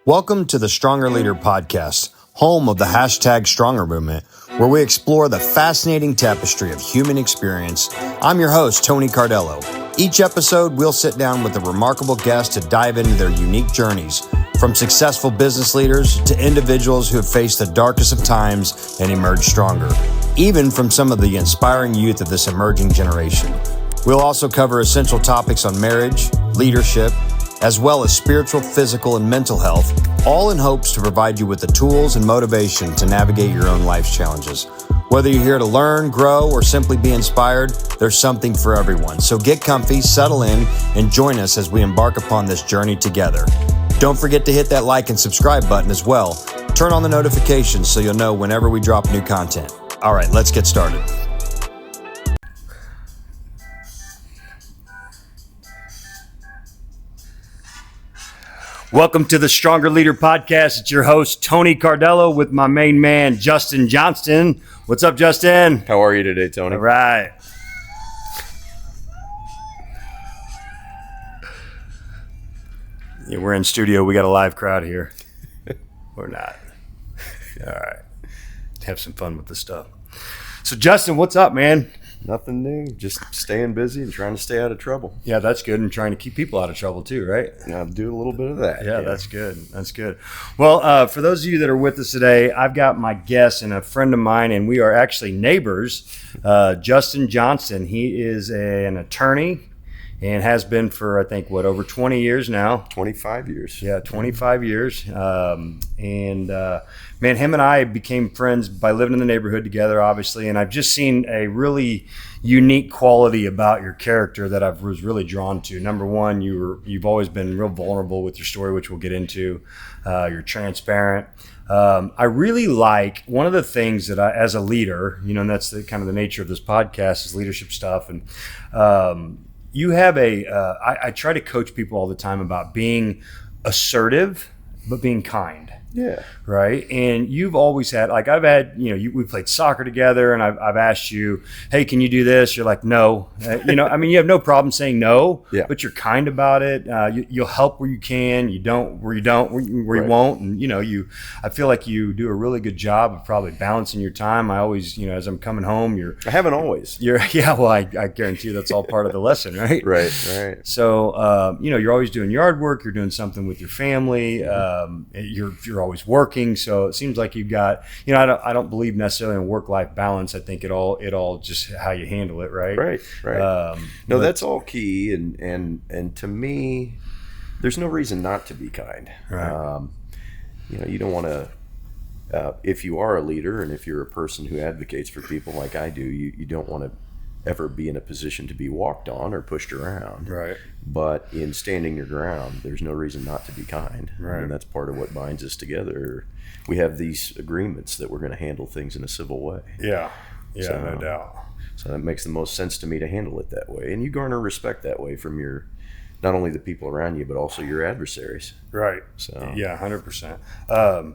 Welcome to the Stronger Leader podcast, home of the hashtag Stronger movement, where we explore the fascinating tapestry of human experience. I'm your host, Tony Cardello. Each episode, we'll sit down with a remarkable guest to dive into their unique journeys, from successful business leaders to individuals who have faced the darkest of times and emerged stronger, even from some of the inspiring youth of this emerging generation. We'll also cover essential topics on marriage, leadership, as well as spiritual, physical, and mental health, all in hopes to provide you with the tools and motivation to navigate your own life's challenges. Whether you're here to learn, grow, or simply be inspired, there's something for everyone. So get comfy, settle in, and join us as we embark upon this journey together. Don't forget to hit that like and subscribe button as well. Turn on the notifications so you'll know whenever we drop new content. All right, let's get started. Welcome to the Stronger Leader podcast. It's your host, Tony Cardello, with my main man, Justin Johnston. What's up, Justin? How are you today, Tony? All right. Yeah, we're in studio. We got a live crowd here. We're not. All right. Have some fun with this stuff. So, Justin, what's up, man? Nothing new. Just staying busy and trying to stay out of trouble. Yeah, that's good. And trying to keep people out of trouble too, right? I'll do a little bit of that. Yeah, that's good. That's good. Well, for those of you that are with us today, I've got my guest and a friend of mine, and we are actually neighbors. Justin Johnston. He is an attorney and has been for, I think, over 20 years now? 25 years. Yeah, 25 years. Man, him and I became friends by living in the neighborhood together, obviously, and I've just seen a really unique quality about your character that I was really drawn to. Number one, you've always been real vulnerable with your story, which we'll get into. You're transparent. I really like one of the things that I, as a leader, and that's the kind of the nature of this podcast is leadership stuff, and you have I try to coach people all the time about being assertive, but being kind. Yeah. Right. And you've always had, like, I've had, we played soccer together and I've asked you, hey, can you do this? You're like, no. You have no problem saying no, but you're kind about it. You'll help where you can. You don't, where you won't. And, I feel like you do a really good job of probably balancing your time. I always, as I'm coming home, I haven't always. I guarantee you that's all part of the lesson, right? Right. So, you're always doing yard work. You're doing something with your family. You're always working, so it seems like you've got, I don't believe necessarily in work-life balance. I think it all just how you handle it, right? Right. No, that's all key, and to me, there's no reason not to be kind. Right. You don't want to, if you are a leader and if you're a person who advocates for people like I do, you don't want to ever be in a position to be walked on or pushed around. Right. But in standing your ground, there's no reason not to be kind. Right. And that's part of what binds us together. We have these agreements that we're going to handle things in a civil way. Yeah, no doubt. So that makes the most sense to me to handle it that way. And you garner respect that way from not only the people around you, but also your adversaries. Right. So yeah, 100%.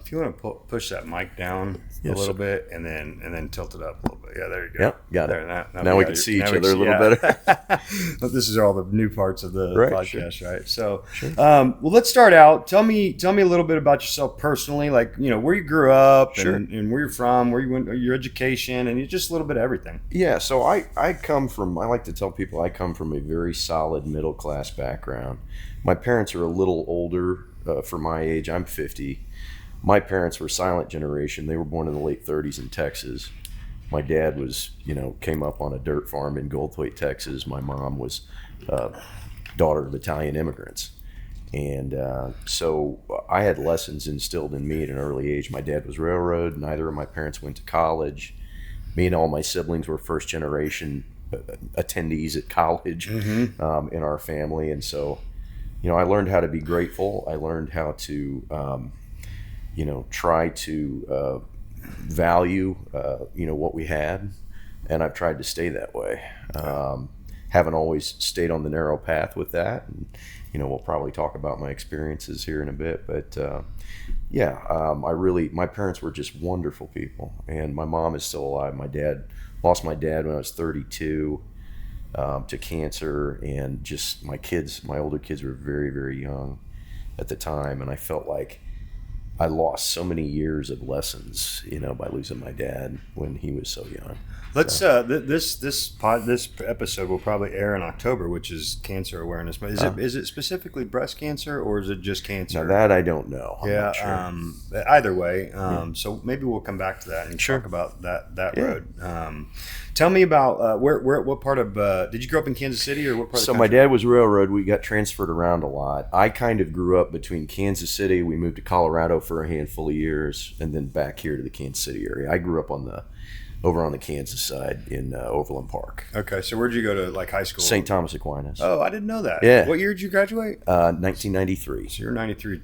If you want to push that mic down a little bit and then tilt it up a little bit. Yeah, there you go. Yep, got there, it. Now we can see each other a little better. This is all the new parts of the podcast, sure. right? So, sure. Well, let's start out. Tell me a little bit about yourself personally, like, where you grew up and where you're from, where you went, your education, and just a little bit of everything. Yeah, so I like to tell people I come from a very solid middle-class background. My parents are a little older for my age. I'm 50. My parents were silent generation. They were born in the late 30s in Texas. My dad was, came up on a dirt farm in Goldthwaite, Texas. My mom was daughter of Italian immigrants. And so I had lessons instilled in me at an early age. My dad was railroad. Neither of my parents went to college. Me and all my siblings were first generation attendees at college in our family. And so, I learned how to be grateful. I learned how to, try to value, what we had. And I've tried to stay that way. Haven't always stayed on the narrow path with that. And, we'll probably talk about my experiences here in a bit. But, my parents were just wonderful people. And my mom is still alive. Lost my dad when I was 32 to cancer, and just my older kids were very, very young at the time, and I felt like I lost so many years of lessons, by losing my dad when he was so young. Let's this episode will probably air in October, which is Cancer Awareness. But is it specifically breast cancer, or is it just cancer? Now that I don't know. I'm not sure. Either way, so maybe we'll come back to that and talk about that road. Tell me about what part of did you grow up in Kansas City, or what part? So my dad was railroad. We got transferred around a lot. I kind of grew up between Kansas City. We moved to Colorado for a handful of years, and then back here to the Kansas City area. I grew up over on the Kansas side in Overland Park. Okay, so where'd you go to high school? St. Thomas Aquinas. Oh, I didn't know that. Yeah. What year did you graduate? 1993. So you're 93,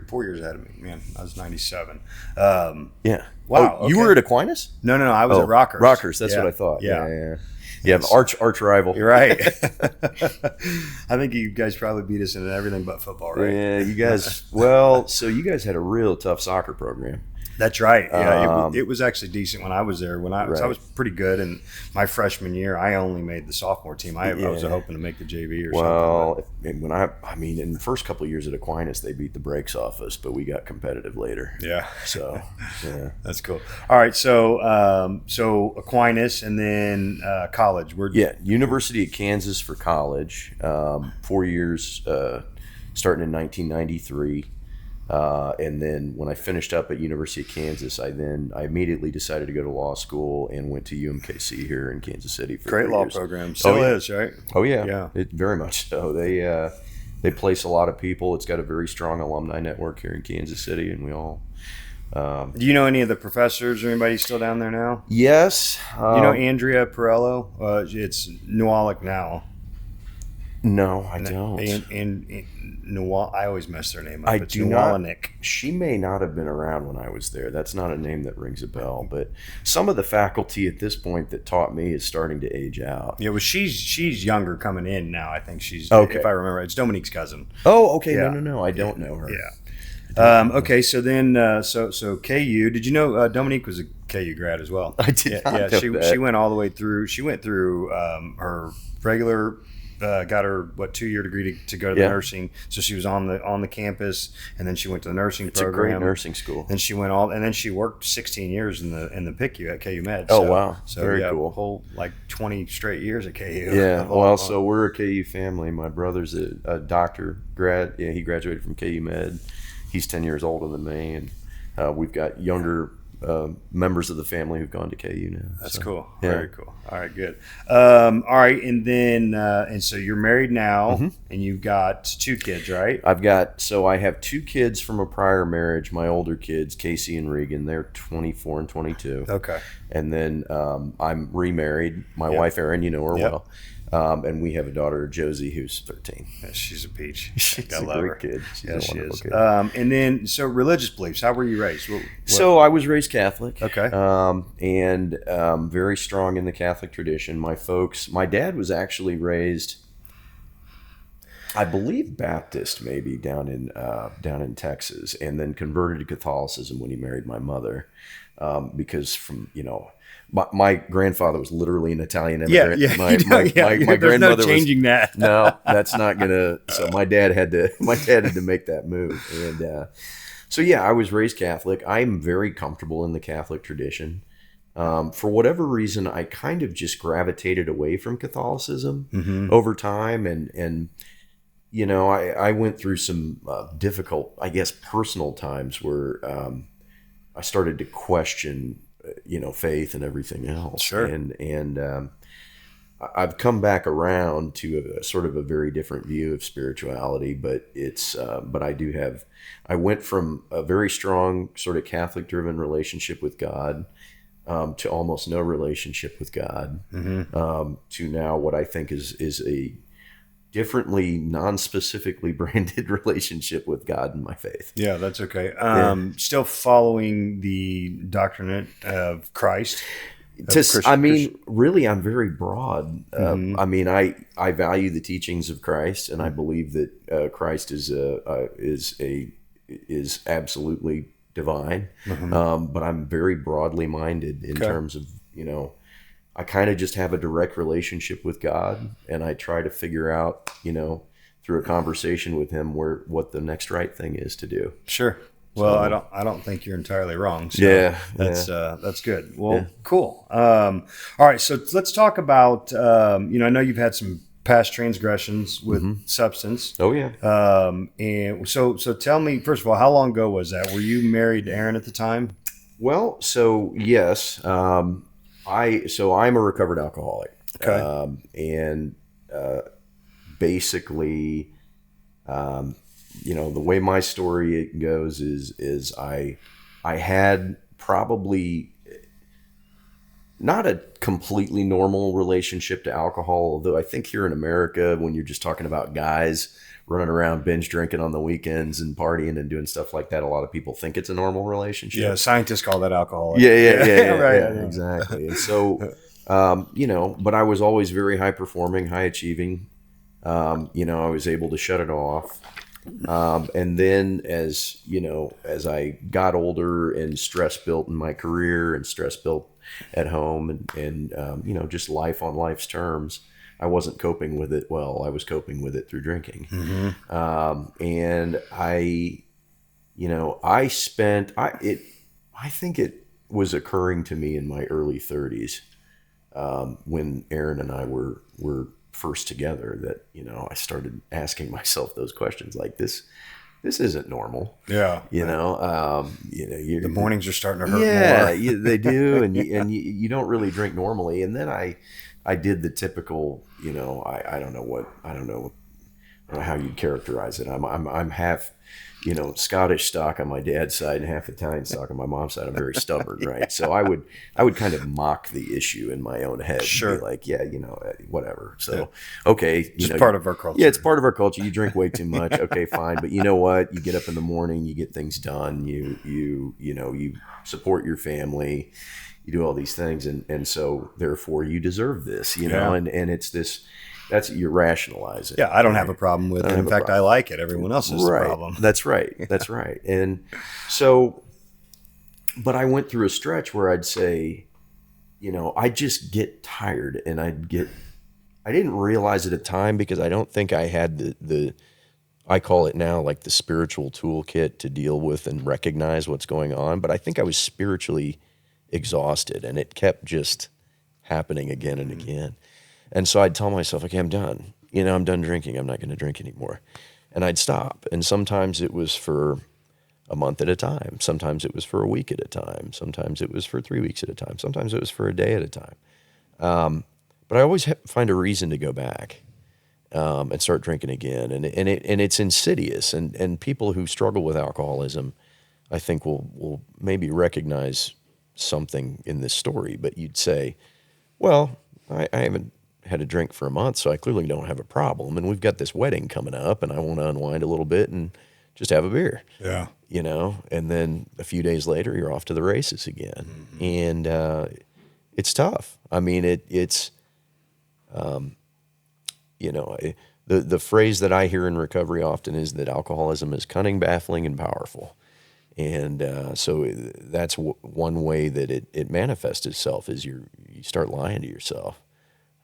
4 years ahead of me. Man, I was 97. Yeah. Wow. Oh, you were at Aquinas? No. I was at Rockers. Rockers, that's what I thought. Yeah. Yeah, arch rival. You're right. I think you guys probably beat us in everything but football, right? Yeah, you guys. Well, so you guys had a real tough soccer program. That's right. Yeah, it was actually decent when I was there. I was pretty good. And my freshman year, I only made the sophomore team. I was hoping to make the JV or something. Well, in the first couple of years at Aquinas, they beat the brakes off us, but we got competitive later. Yeah. So, yeah, that's cool. All right. So Aquinas, and then college. University of Kansas for college. 4 years, starting in 1993. And then when I finished up at University of Kansas, I immediately decided to go to law school and went to UMKC here in Kansas City for great 3 law years. program. Still is, right? Oh yeah, it very much so. They place a lot of people. It's got a very strong alumni network here in Kansas City, and we all. Do you know any of the professors or anybody still down there now? Yes. You know Andrea Perello? It's Nualic now. No, I don't. And I always mess their name up. It's Nualic. She may not have been around when I was there. That's not a name that rings a bell. But some of the faculty at this point that taught me is starting to age out. Yeah, well, she's younger coming in now. I think she's okay. If I remember, it's Dominique's cousin. Oh, okay. Yeah. No. I don't know her. Yeah. Okay. So then, so KU. Did you know Dominique was a KU grad as well? I did. Not know that. She went all the way through. She went through her regular. Got her 2-year degree to go to the nursing. So she was on the campus, and then she went to the nursing program. It's a great nursing school. Then she went and then she worked 16 years in the PICU at KU Med. Oh wow, so very cool. Whole 20 straight years at KU. Yeah, well, so we're a KU family. My brother's a doctor grad. Yeah, he graduated from KU Med. He's 10 years older than me, and we've got younger members of the family who've gone to KU now. That's cool. Yeah. Very cool. All right, good. All right, and then and so you're married now, and you've got 2 kids, right? I have 2 kids from a prior marriage. My older kids, Casey and Regan, they're 24 and 22. Okay. And then I'm remarried. My wife, Erin, you know her well. And we have a daughter, Josie, who's 13. Yeah, she's a peach. She's a great kid. She's a wonderful kid. And then, so religious beliefs. How were you raised? What? So I was raised Catholic. Okay. And very strong in the Catholic tradition. My dad was actually raised, I believe, Baptist, maybe down in Texas, and then converted to Catholicism when he married my mother, because my grandfather was literally an Italian immigrant. My There's grandmother no changing that. No, that's not gonna. So my dad had to make that move, and so I was raised Catholic. I'm very comfortable in the Catholic tradition. For whatever reason, I kind of just gravitated away from Catholicism over time, and I went through some difficult, I guess, personal times where I started to question faith and everything else. Sure. And I've come back around to a sort of a very different view of spirituality, but I went from a very strong sort of Catholic driven relationship with God to almost no relationship with God, to now what I think is a differently, non-specifically branded relationship with God and my faith. Yeah, that's okay. Still following the doctrine of Christ. Really, I'm very broad. I value the teachings of Christ, and I believe that Christ is absolutely divine. But I'm very broadly minded in terms of I kind of just have a direct relationship with God, and I try to figure out, through a conversation with him what the next right thing is to do. Sure. Well, So, I don't think you're entirely wrong. So yeah, that's good. Well, yeah. cool. All right, so let's talk about. I know you've had some past transgressions with substance. Oh yeah. And so tell me first of all, how long ago was that? Were you married to Aaron at the time? Well, so yes, I'm a recovered alcoholic, Okay. and basically, the way my story goes is I had probably not a completely normal relationship to alcohol, although I think here in America, when you're just talking about guys running around binge drinking on the weekends and partying and doing stuff like that, a lot of people think it's a normal relationship. Yeah, scientists call that alcohol. Yeah, Right. exactly. And so, but I was always very high performing, high achieving. I was able to shut it off. And then as I got older and stress built in my career and stress built at home and just life on life's terms, I wasn't coping with it well. I was coping with it through drinking. And I think it was occurring to me in my early 30s, when Aaron and I were first together, that I started asking myself those questions like this isn't normal. Yeah. The mornings are starting to hurt more. They do, and you don't really drink normally. And then I did the typical, I don't know how you'd characterize it. I'm half, Scottish stock on my dad's side and half Italian stock on my mom's side. I'm very stubborn, right? So I would kind of mock the issue in my own head. Sure. And be like, yeah, whatever. So, okay. It's part of our culture. Yeah, it's part of our culture. You drink way too much. Okay, fine. But you know what? You get up in the morning, you get things done. You support your family. You do all these things. And so therefore you deserve this, and it's this. You rationalize it. Yeah, I don't have a problem with it. In fact, I like it. Everyone else has the problem. That's right. That's right. And so, but I went through a stretch where I'd say, I'd just get tired, and I didn't realize at the time because I don't think I had the I call it now like the spiritual toolkit to deal with and recognize what's going on. But I think I was spiritually exhausted, and it kept just happening again and again. And so I'd tell myself, okay, I'm done. I'm done drinking. I'm not going to drink anymore. And I'd stop. And sometimes it was for a month at a time. Sometimes it was for a week at a time. Sometimes it was for 3 weeks at a time. Sometimes it was for a day at a time. But I always find a reason to go back and start drinking again. And it's insidious. And people who struggle with alcoholism, I think will maybe recognize something in this story. But you'd say, well, I haven't had a drink for a month, so I clearly don't have a problem. And we've got this wedding coming up, and I want to unwind a little bit and just have a beer. Yeah. And then a few days later, you're off to the races again. And it's tough. I mean, it's the phrase that I hear in recovery often is that alcoholism is cunning, baffling, and powerful. And so that's one way that it manifests itself is you start lying to yourself.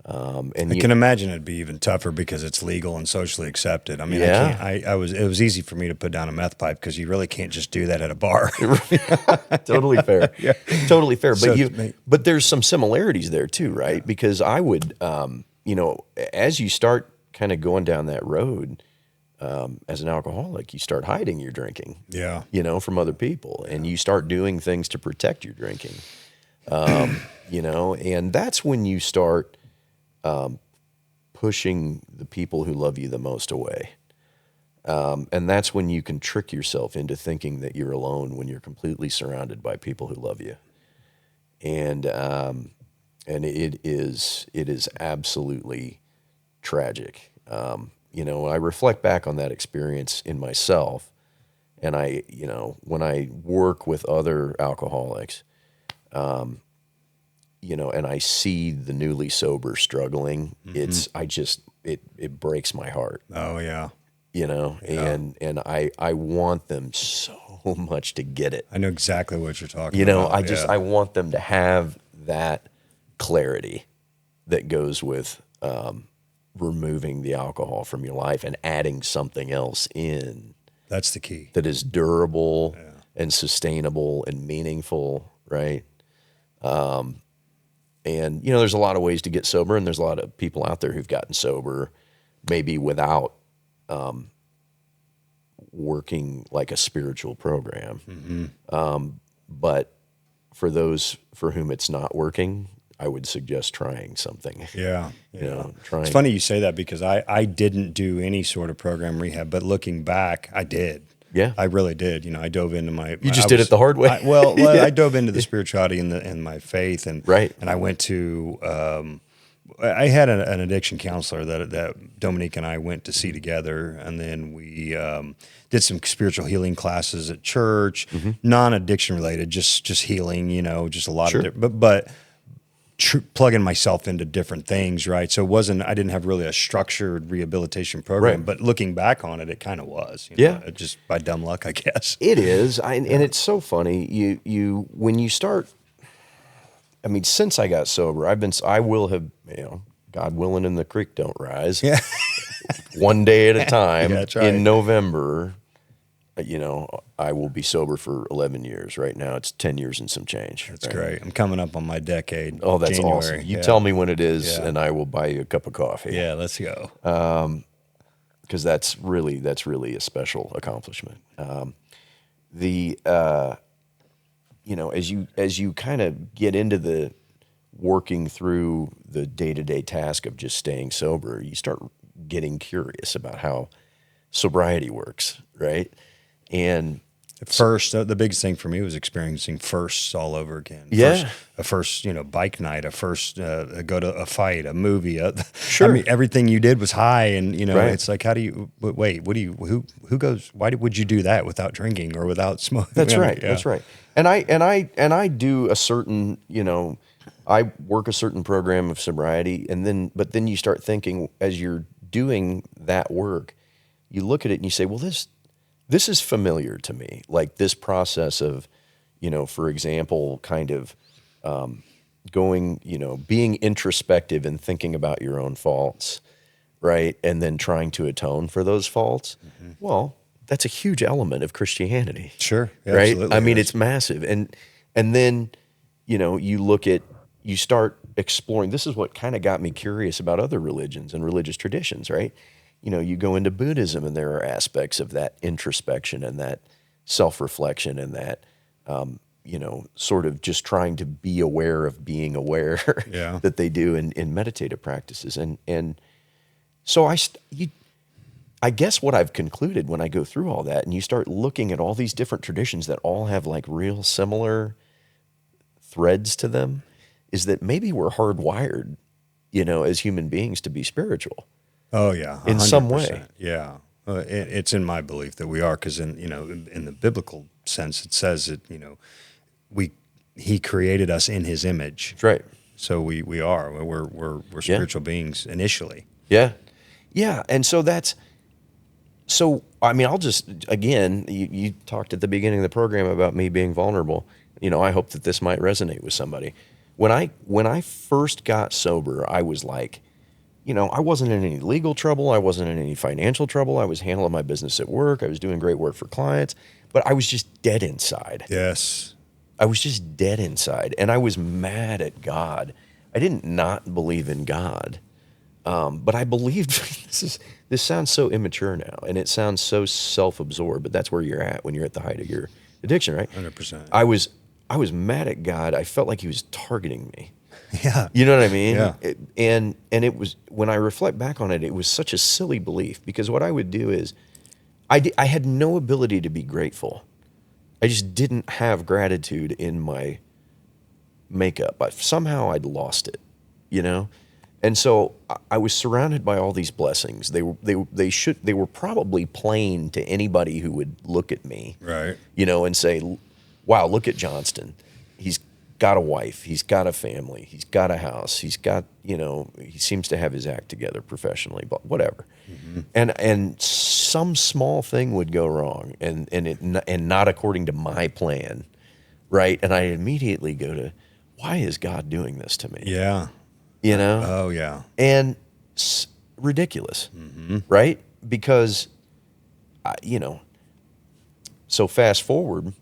And I can imagine it'd be even tougher because it's legal and socially accepted. I mean, it was easy for me to put down a meth pipe because you really can't just do that at a bar. Totally fair. Yeah. Totally fair. So but there's some similarities there too, right? Yeah. Because I would, as you start kind of going down that road, as an alcoholic, you start hiding your drinking, from other people, and you start doing things to protect your drinking, and that's when you start pushing the people who love you the most away. And that's when you can trick yourself into thinking that you're alone when you're completely surrounded by people who love you. And it is absolutely tragic. I reflect back on that experience in myself, and when I work with other alcoholics, and I see the newly sober struggling, it breaks my heart. Oh yeah. And I want them so much to get it. I know exactly what you're talking about. I want them to have that clarity that goes with removing the alcohol from your life and adding something else in. That's the key. That is durable, and sustainable and meaningful, right? And, there's a lot of ways to get sober, and there's a lot of people out there who've gotten sober maybe without working like a spiritual program. But for those for whom it's not working, I would suggest trying something. Yeah. Trying. It's funny you say that because I didn't do any sort of program rehab, but looking back, I did. Yeah. I really did. I dove into You just did it the hard way. I dove into the spirituality and my faith, and right. And I went to. I had an addiction counselor that Dominique and I went to see together, and then we did some spiritual healing classes at church, non-addiction related, just healing. Just a lot Sure. of different, but plugging myself into different things, right? So I didn't have really a structured rehabilitation program, right. but looking back on it, it kind of was. Just by dumb luck, I guess. It is, and it's so funny. You when you start. I mean, since I got sober, I will have, God willing, and the creek don't rise. Yeah. One day at a time. Yeah, that's right. In November, I will be sober for 11 years. Right now, it's 10 years and some change. That's great. I'm coming up on my decade. Oh, that's January. awesome. You tell me when it is, Yeah. and I will buy you a cup of coffee. Yeah, let's go. Because that's really a special accomplishment. As you kind of get into the working through the day-to-day task of just staying sober, you start getting curious about how sobriety works, right? And first, the biggest thing for me was experiencing firsts all over again. Yeah. A first, bike night, a first, go to a fight, a movie. Sure. I mean, everything you did was high, and Right. it's like, how do you wait? Who goes? Why would you do that without drinking or without smoking? That's right. Yeah. That's right. And I do a certain, I work a certain program of sobriety, but then you start thinking as you're doing that work, you look at it and you say, well, this is familiar to me. Like this process of, for example, kind of going, being introspective and thinking about your own faults, right? And then trying to atone for those faults. Mm-hmm. Well, that's a huge element of Christianity. Sure. Yeah, right? Absolutely. I mean, it's massive. And then, you start exploring. This is what kind of got me curious about other religions and religious traditions, right? You go into Buddhism and there are aspects of that introspection and that self-reflection and that, sort of just trying to be aware of being aware Yeah. that they do in meditative practices. And so I guess what I've concluded when I go through all that and you start looking at all these different traditions that all have like real similar threads to them is that maybe we're hardwired, as human beings to be spiritual. Oh yeah, 100%. In some way. Yeah, it's in my belief that we are, because in the biblical sense, it says that He created us in His image. That's right. So we are. We're spiritual beings initially. Yeah, yeah, and so I mean, I'll just again, you talked at the beginning of the program about me being vulnerable. I hope that this might resonate with somebody. When I first got sober, I was like, I wasn't in any legal trouble. I wasn't in any financial trouble. I was handling my business at work. I was doing great work for clients, but I was just dead inside. Yes. I was just dead inside, and I was mad at God. I didn't not believe in God, but I believed. This sounds so immature now, and it sounds so self-absorbed, but that's where you're at when you're at the height of your addiction, right? 100%. I was mad at God. I felt like He was targeting me. Yeah. You know what I mean? Yeah. And it was, when I reflect back on it, it was such a silly belief, because what I would do is I had no ability to be grateful. I just didn't have gratitude in my makeup. Somehow I'd lost it, And so I was surrounded by all these blessings. They were probably plain to anybody who would look at me, Right. And say, wow, look at Johnston. He's got a wife. He's got a family. He's got a house. He's got, he seems to have his act together professionally, but whatever. Mm-hmm. And some small thing would go wrong and not according to my plan, right? And I immediately go to, why is God doing this to me? Yeah. Oh yeah. And ridiculous, right? Because, so fast forward,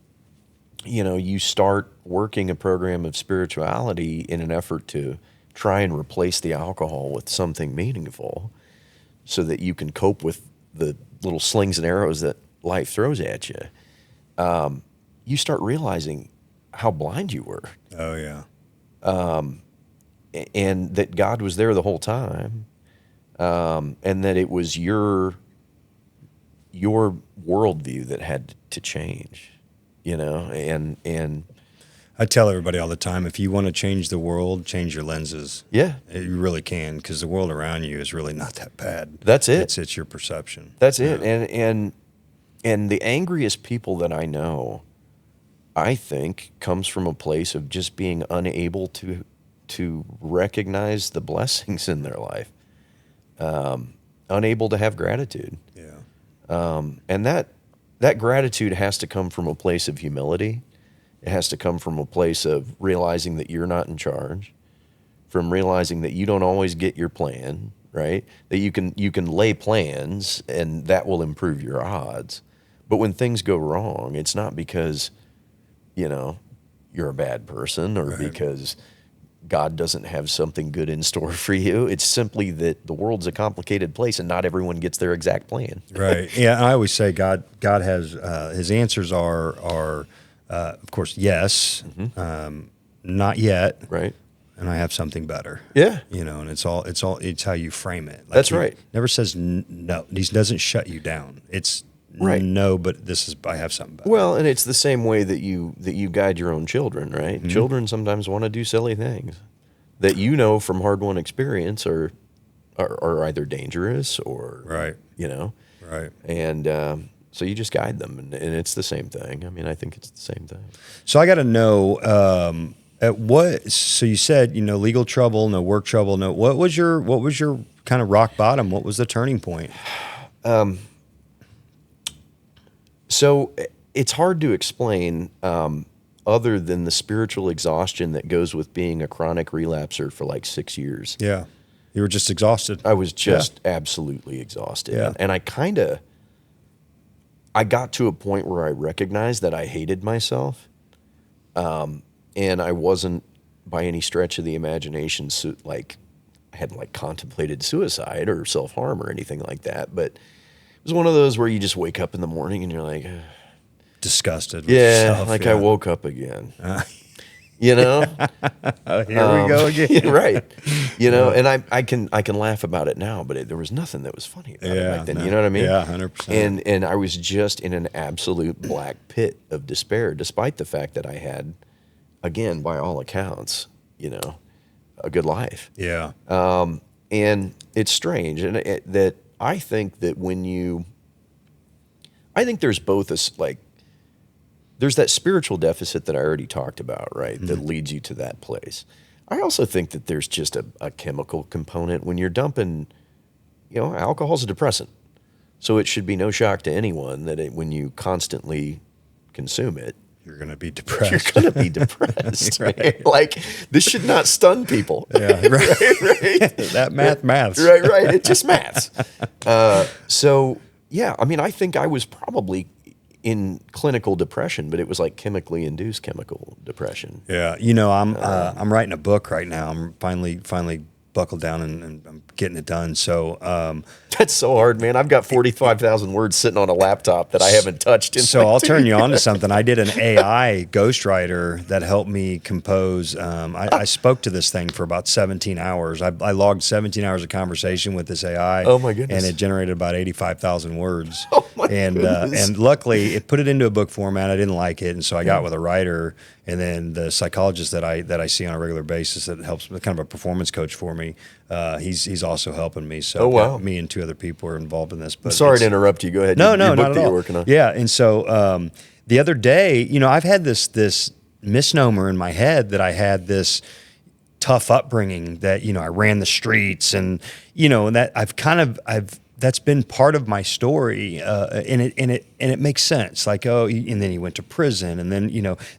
you start working a program of spirituality in an effort to try and replace the alcohol with something meaningful so that you can cope with the little slings and arrows that life throws at you, you start realizing how blind you were. Oh, yeah. And that God was there the whole time, and that it was your worldview that had to change, and I tell everybody all the time, if you want to change the world, change your lenses. yeah, You really can, because the world around you is really not that bad. that's it. It's your perception. That's it. And the angriest people that I know, I think, comes from a place of just being unable to recognize the blessings in their life, unable to have gratitude. Yeah. And that gratitude has to come from a place of humility. It has to come from a place of realizing that you're not in charge, from realizing that you don't always get your plan, right? That you can lay plans and that will improve your odds. But when things go wrong, it's not because, you're a bad person or because God doesn't have something good in store for you. It's simply that the world's a complicated place and not everyone gets their exact plan. Right. Yeah. I always say God has his answers are of course, yes, not yet, Right. and I have something better. Yeah. And it's how you frame it. That's he right. Never says no. He doesn't shut you down. It's Right. no, but I have something better. Well, and it's the same way that you guide your own children, right? Mm-hmm. Children sometimes want to do silly things that from hard-won experience are either dangerous or Right. Right. And so you just guide them, and it's the same thing. I mean, I think it's the same thing. So I got to know at what. So you said legal trouble, no work trouble, no. What was your kind of rock bottom? What was the turning point? So it's hard to explain other than the spiritual exhaustion that goes with being a chronic relapser for like 6 years. Yeah, you were just exhausted. I was just absolutely exhausted. Yeah. And I got to a point where I recognized that I hated myself. And I wasn't by any stretch of the imagination, I hadn't contemplated suicide or self-harm or anything like that. But it was one of those where you just wake up in the morning and you're like, Disgusted with yeah, yourself. like I woke up again. Here we go again. Right. And I can laugh about it now, but there was nothing that was funny about it back then. No. You know what I mean? Yeah, 100%. And I was just in an absolute black pit of despair, despite the fact that I had, again, by all accounts, a good life. Yeah. And it's strange, and that I think that I think there's both there's that spiritual deficit that I already talked about, right? Mm-hmm. That leads you to that place. I also think that there's just a chemical component when you're dumping, alcohol's a depressant. So it should be no shock to anyone that when you constantly consume it, You're going to be depressed. you're going to be depressed. Right. Like, this should not stun people. Yeah, right. right? That maths. Right. It just maths. So, yeah, I mean, I think I was probably in clinical depression, but it was like chemically induced chemical depression. Yeah, I'm writing a book right now. I'm finally buckled down and I'm getting it done. So that's so hard, man. I've got 45,000 words sitting on a laptop that I haven't touched. So I'll turn you on to something. I did an AI ghostwriter that helped me compose. I spoke to this thing for about 17 hours. I logged 17 hours of conversation with this AI. Oh my goodness! And it generated about 85,000 words. Oh my goodness! And luckily, it put it into a book format. I didn't like it, and so I got with a writer, and then the psychologist that I see on a regular basis that helps, kind of a performance coach for me. He's also helping me. So oh, wow. Me and two other people are involved in this. But I'm sorry to interrupt you. Go ahead. No, your book not at that all. You're working on. Yeah, and so the other day, I've had this misnomer in my head that I had this tough upbringing, that I ran the streets, and and that I've that's been part of my story, and it makes sense. Like, and then he went to prison, and then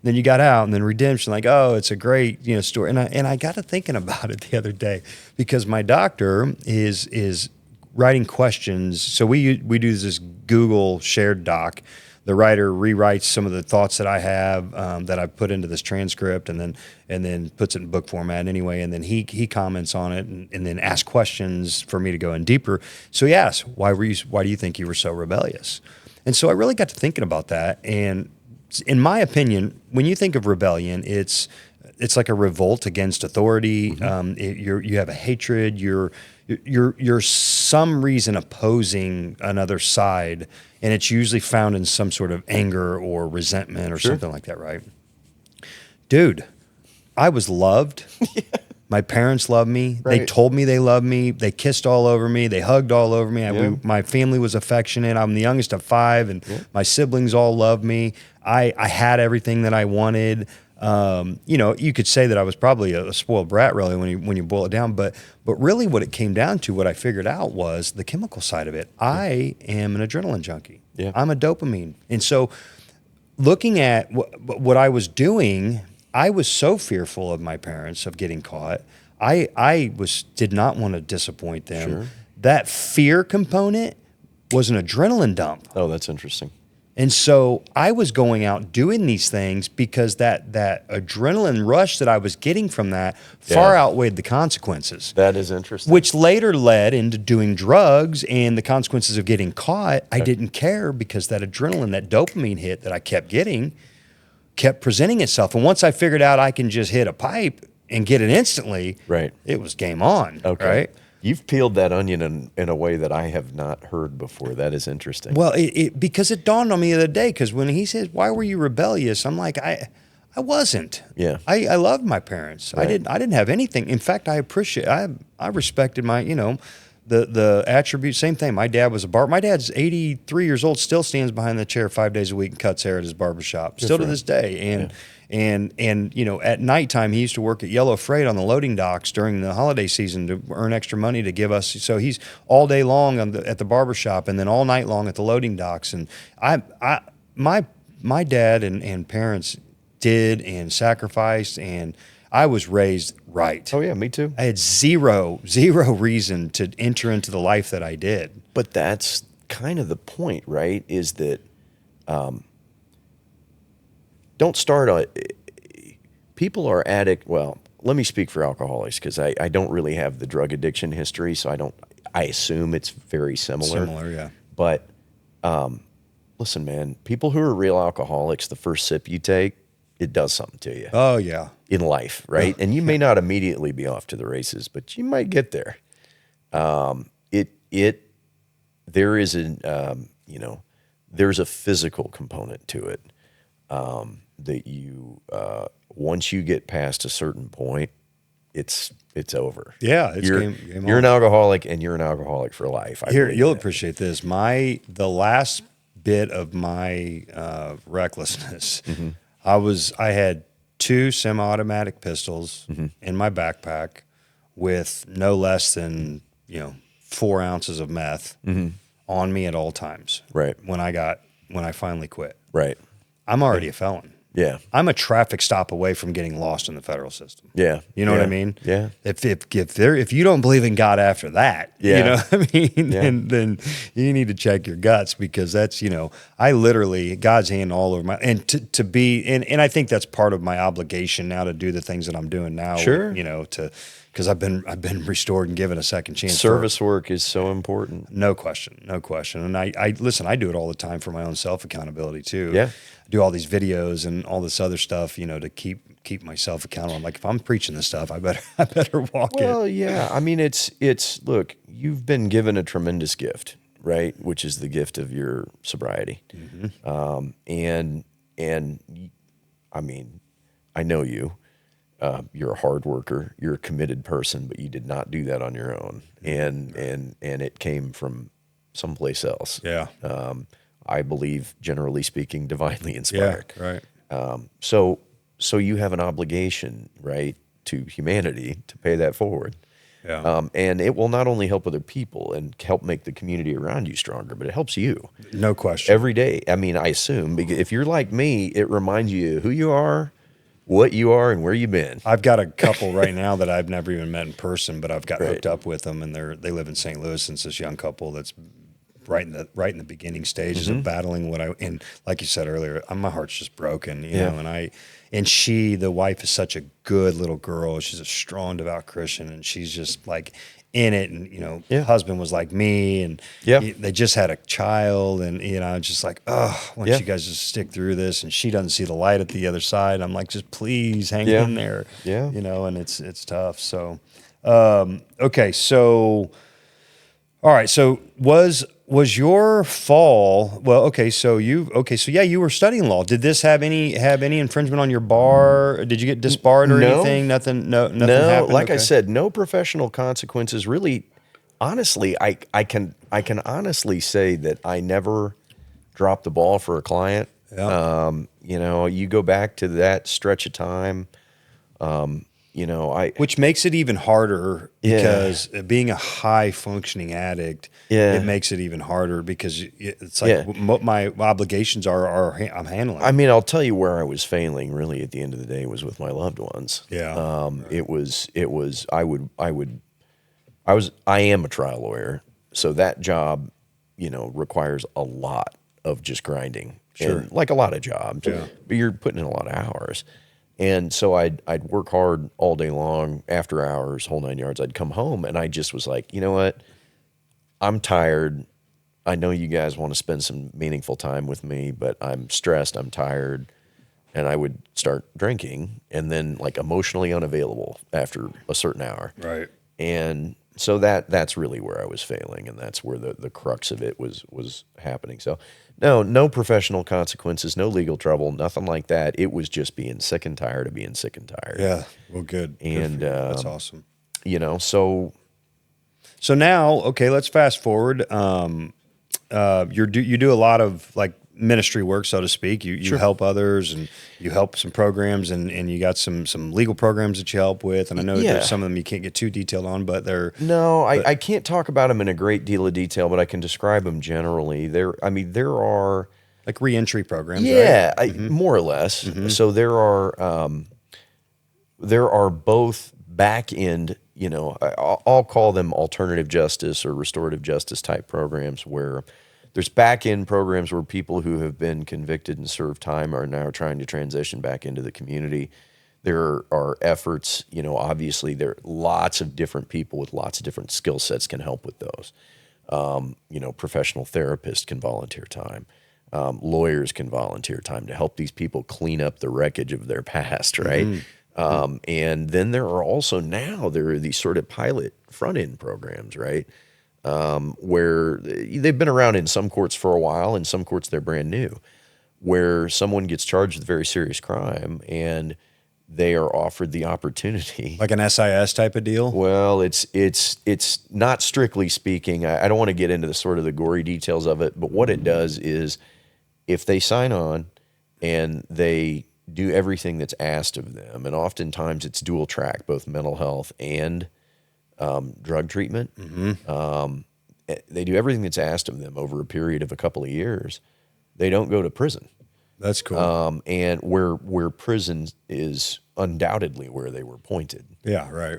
then you got out, and then redemption. Like, it's a great story. And I got to thinking about it the other day, because my doctor is writing questions. So we do this Google shared doc the writer rewrites some of the thoughts that I have that I've put into this transcript, and then puts it in book format anyway. And then he comments on it, and then asks questions for me to go in deeper. So he asked, why do you think you were so rebellious? And so I really got to thinking about that. And in my opinion, when you think of rebellion, it's like a revolt against authority. You have a hatred. You're some reason opposing another side, and it's usually found in some sort of anger or resentment or something like that, right? Dude, I was loved. My parents loved me. Right. They told me they loved me. They kissed all over me. They hugged all over me. My family was affectionate. I'm the youngest of 5, and my siblings all loved me. I had everything that I wanted. You could say that I was probably a spoiled brat, really, when you boil it down. But really, what it came down to, what I figured out, was the chemical side of it. I am an adrenaline junkie. Yeah. I'm a dopamine, and so looking at what I was doing, I was so fearful of my parents of getting caught. I did not want to disappoint them. Sure. That fear component was an adrenaline dump. Oh, that's interesting. And so I was going out doing these things because that adrenaline rush that I was getting from that far outweighed the consequences. That is interesting. Which later led into doing drugs, and the consequences of getting caught, I didn't care, because that adrenaline, that dopamine hit that I kept getting, kept presenting itself. And once I figured out I can just hit a pipe and get it instantly, it was game on. Okay. Right? You've peeled that onion in a way that I have not heard before. That is interesting. Well, because it dawned on me the other day, because when he says, why were you rebellious? I'm like, I wasn't. Yeah. I loved my parents. Right. I didn't have anything. In fact, I respected my, the attributes. Same thing. My dad was a barber. My dad's 83 years old, still stands behind the chair 5 days a week and cuts hair at his barbershop, still to this day. And at nighttime, he used to work at Yellow Freight on the loading docks during the holiday season to earn extra money to give us. So he's all day long at the barbershop, and then all night long at the loading docks. And my dad and parents did and sacrificed, and I was raised right. Oh yeah, me too. I had zero reason to enter into the life that I did. But that's kind of the point, right? Is that don't start on people are addict. Well, let me speak for alcoholics, because I don't really have the drug addiction history, so I assume it's very similar. Similar, yeah. But listen, man, people who are real alcoholics, the first sip you take, it does something to you. Oh yeah. In life, right? And you may not immediately be off to the races, but you might get there. There is there's a physical component to it. That you once you get past a certain point, it's over. Yeah, you're an alcoholic, and you're an alcoholic for life. You'll appreciate this. The last bit of my recklessness, I had 2 semi-automatic pistols in my backpack with no less than 4 ounces of meth on me at all times. Right. When I finally quit. Right. I'm already a felon. Yeah. I'm a traffic stop away from getting lost in the federal system. Yeah. You know what I mean? Yeah. If you don't believe in God after that, you know what I mean? Then you need to check your guts, because that's, I literally, God's hand all over my, and to be, and I think that's part of my obligation now to do the things that I'm doing now. Sure. Because I've been restored and given a second chance. Service work is so important. No question. And I listen, I do it all the time for my own self accountability too. Yeah. I do all these videos and all this other stuff, to keep myself accountable. I'm like, if I'm preaching this stuff, I better walk it. Well, yeah. I mean, it's look, you've been given a tremendous gift, right? Which is the gift of your sobriety. And I mean, I know you. You're a hard worker. You're a committed person, but you did not do that on your own, and it came from someplace else. Yeah. I believe, generally speaking, divinely inspired. Yeah. Right. So you have an obligation, right, to humanity to pay that forward. Yeah. And it will not only help other people and help make the community around you stronger, but it helps you. No question. Every day. I mean, I assume, because if you're like me, it reminds you who you are, what you are, and where you've been. I've got a couple right now that I've never even met in person, but I've got hooked up with them, and they live in St. Louis, and it's this young couple that's right in the beginning stages of battling and like you said earlier, my heart's just broken, you know, and the wife is such a good little girl. She's a strong, devout Christian, and she's just like in it. And, you know, husband was like me, and they just had a child, and, you know, just like, oh, why don't you guys just stick through this? And she doesn't see the light at the other side. I'm like, just please hang in there, you know, and it's tough. So, okay. So, all right. So was your fall, you were studying law. Did this have any infringement on your bar? Did you get disbarred or anything? Nothing happened? Like I said, no professional consequences. Really, honestly, I can honestly say that I never dropped the ball for a client. Yeah. You know, you go back to that stretch of time, you know, which makes it even harder because being a high functioning addict, it makes it even harder because it's like what my obligations are I'm handling. I mean, I'll tell you where I was failing really at the end of the day was with my loved ones. Yeah. I am a trial lawyer. So that job, you know, requires a lot of just grinding. Sure. And like a lot of jobs, but you're putting in a lot of hours. And so I'd work hard all day long, after hours, whole 9 yards. I'd come home and I just was like, you know what? I'm tired. I know you guys want to spend some meaningful time with me, but I'm stressed. I'm tired. And I would start drinking and then like emotionally unavailable after a certain hour. Right. And so that's really where I was failing. And that's where the crux of it was happening. So no professional consequences, no legal trouble, nothing like that. It was just being sick and tired of being sick and tired. Yeah. Well, good. And that's awesome. You know, so now, okay, let's fast forward. You do a lot of like ministry work, so to speak. You help others and you help some programs and you got some legal programs that you help with. And I know there's some of them you can't get too detailed on, but I can't talk about them in a great deal of detail, but I can describe them generally. There are like reentry programs, right? More or less. Mm-hmm. So there are both back end, you know, I'll call them alternative justice or restorative justice type programs where there's back end programs where people who have been convicted and served time are now trying to transition back into the community. There are efforts, you know, obviously there are lots of different people with lots of different skill sets can help with those. You know, professional therapists can volunteer time. Lawyers can volunteer time to help these people clean up the wreckage of their past, right? Mm-hmm. And then there are these sort of pilot front end programs, right? Where they've been around in some courts for a while, in some courts they're brand new, where someone gets charged with a very serious crime and they are offered the opportunity. Like an SIS type of deal? Well, it's not strictly speaking. I don't want to get into the sort of the gory details of it, but what it does is if they sign on and they do everything that's asked of them, and oftentimes it's dual track, both mental health and drug treatment. Mm-hmm. They do everything that's asked of them over a period of a couple of years. They don't go to prison. That's cool. And where prison is undoubtedly where they were pointed. Yeah, right.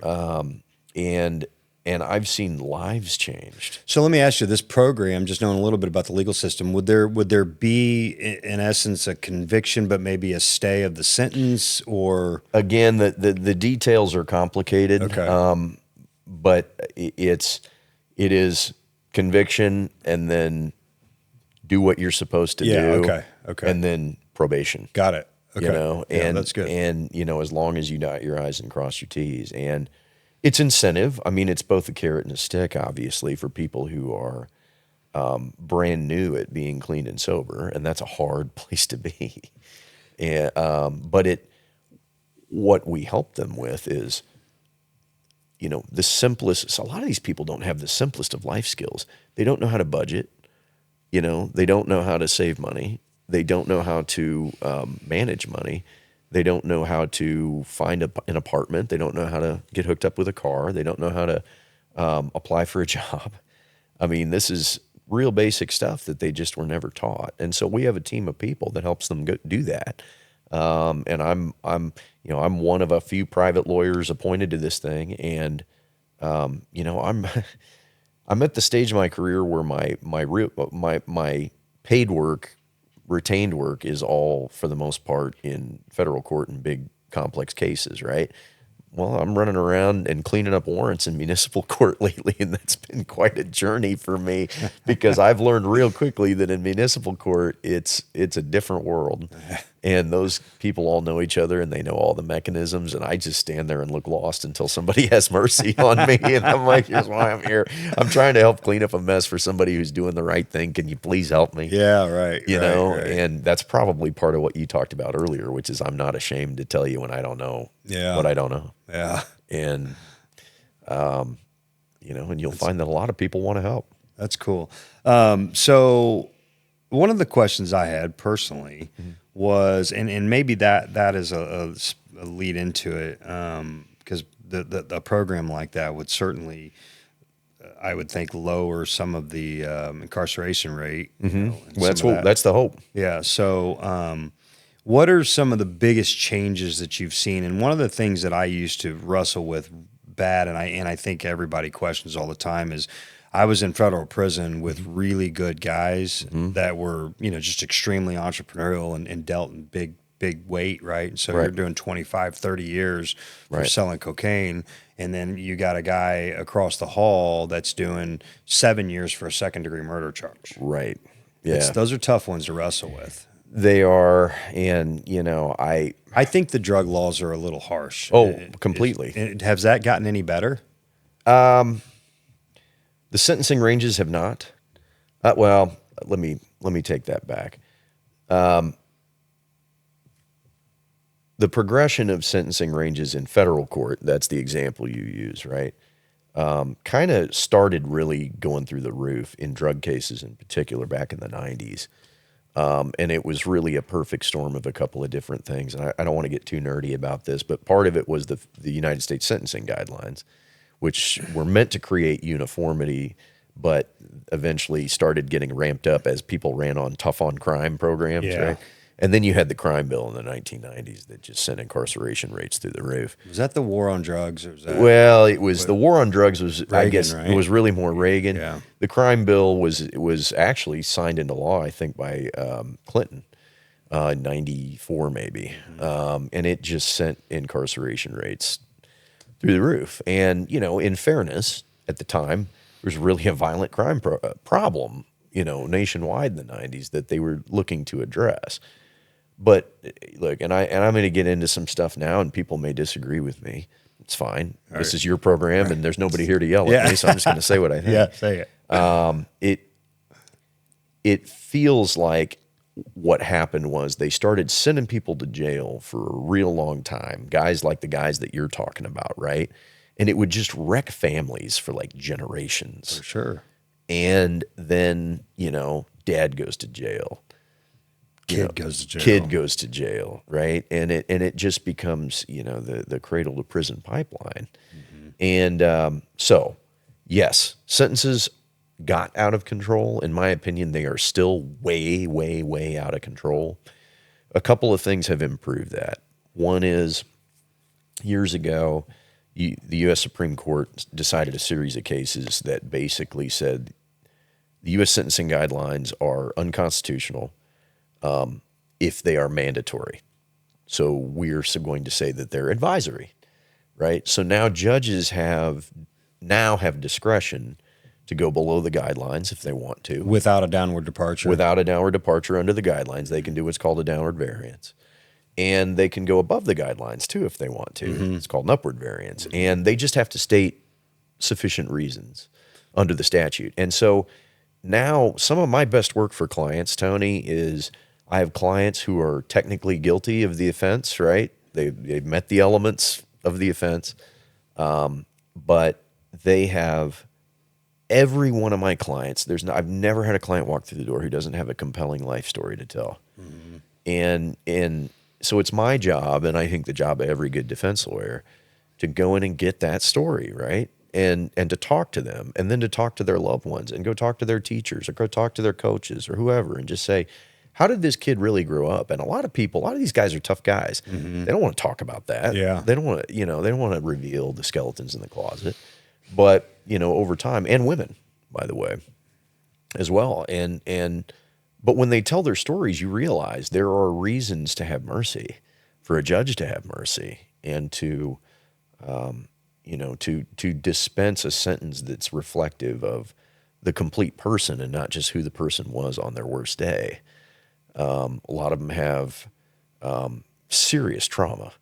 And I've seen lives changed. So let me ask you, this program, just knowing a little bit about the legal system, would there be in essence a conviction, but maybe a stay of the sentence, or again the details are complicated. Okay. But it is conviction and then do what you're supposed to do. Okay. And then probation. Got it. Okay. You know, and that's good. And, you know, as long as you dot your I's and cross your T's. And it's incentive. I mean, it's both a carrot and a stick, obviously, for people who are brand new at being clean and sober. And that's a hard place to be. And, but what we help them with is, you know, the simplest. So a lot of these people don't have the simplest of life skills. They don't know how to budget. You know, they don't know how to save money. They don't know how to manage money. They don't know how to find an apartment. They don't know how to get hooked up with a car. They don't know how to apply for a job. I mean, this is real basic stuff that they just were never taught. And so we have a team of people that helps them do that. And I'm one of a few private lawyers appointed to this thing. And, you know, I'm at the stage of my career where my paid work, retained work is all, for the most part, in federal court and big complex cases, right? Well, I'm running around and cleaning up warrants in municipal court lately, and that's been quite a journey for me because I've learned real quickly that in municipal court, it's a different world. And those people all know each other and they know all the mechanisms, and I just stand there and look lost until somebody has mercy on me. And I'm like, here's why I'm here. I'm trying to help clean up a mess for somebody who's doing the right thing. Can you please help me? Yeah, right. You know, and that's probably part of what you talked about earlier, which is I'm not ashamed to tell you when I don't know what I don't know. Yeah. And, you know, and you'll find that a lot of people want to help. That's cool. So one of the questions I had personally was, and maybe that is a lead into it, because the program like that would certainly, I would think, lower some of the incarceration rate. You know, Well, that's the hope. Yeah. So, what are some of the biggest changes that you've seen? And one of the things that I used to wrestle with bad, and I think everybody questions all the time, is I was in federal prison with really good guys that were, you know, just extremely entrepreneurial and dealt in big weight, right? And so you're doing 25, 30 years for selling cocaine, and then you got a guy across the hall that's doing 7 years for a second-degree murder charge. Right. Yeah. Those are tough ones to wrestle with. They are, and, you know, I think the drug laws are a little harsh. Oh, completely. Has that gotten any better? The sentencing ranges have not. Well, let me take that back. The progression of sentencing ranges in federal court, that's the example you use, right? Kind of started really going through the roof in drug cases in particular back in the 90s. And it was really a perfect storm of a couple of different things. And I don't want to get too nerdy about this, but part of it was the United States sentencing guidelines, which were meant to create uniformity, but eventually started getting ramped up as people ran on tough on crime programs, right? And then you had the crime bill in the 1990s that just sent incarceration rates through the roof. Was that the war on drugs? Or was that well, it was the war on drugs was, Reagan, I guess, right? It was really more Reagan. Yeah. The crime bill was actually signed into law, I think, by Clinton, 94 maybe. And it just sent incarceration rates through the roof. And, you know, in fairness, at the time, there was really a violent crime problem, you know, nationwide in the 90s that they were looking to address. But look, and I'm going to get into some stuff now, and people may disagree with me. It's fine. This is your program, and there's nobody here to yell at me, so I'm just going to say what I think. Yeah, say it. It feels like what happened was they started sending people to jail for a real long time, guys like the guys that you're talking about, right? And it would just wreck families for like generations. For sure. And then, you know, dad goes to jail. Kid goes to jail. Kid goes to jail, right? And it just becomes, you know, the cradle to prison pipeline. And so, yes, sentences got out of control. In my opinion, they are still way, way, way out of control. A couple of things have improved that. One is years ago, the U.S. Supreme Court decided a series of cases that basically said the U.S. sentencing guidelines are unconstitutional if they are mandatory. So we're going to say that they're advisory, right? So now judges have discretion to go below the guidelines if they want to. Without a downward departure. Without a downward departure under the guidelines. They can do what's called a downward variance. And they can go above the guidelines too if they want to. It's called an upward variance. And they just have to state sufficient reasons under the statute. And so now some of my best work for clients, Tony, is I have clients who are technically guilty of the offense, right? They've met the elements of the offense, but they have every one of my clients. I've never had a client walk through the door who doesn't have a compelling life story to tell. And so it's my job, and I think the job of every good defense lawyer, to go in and get that story, right? And to talk to them, and then to talk to their loved ones, and go talk to their teachers, or go talk to their coaches, or whoever, and just say, how did this kid really grow up? And a lot of these guys are tough guys. They don't want to talk about that. Yeah. They don't want to, they don't want to reveal the skeletons in the closet. But, over time, and women, by the way, as well. But when they tell their stories, you realize there are reasons to have mercy, for a judge to have mercy, and to, to dispense a sentence that's reflective of the complete person and not just who the person was on their worst day. A lot of them have serious trauma,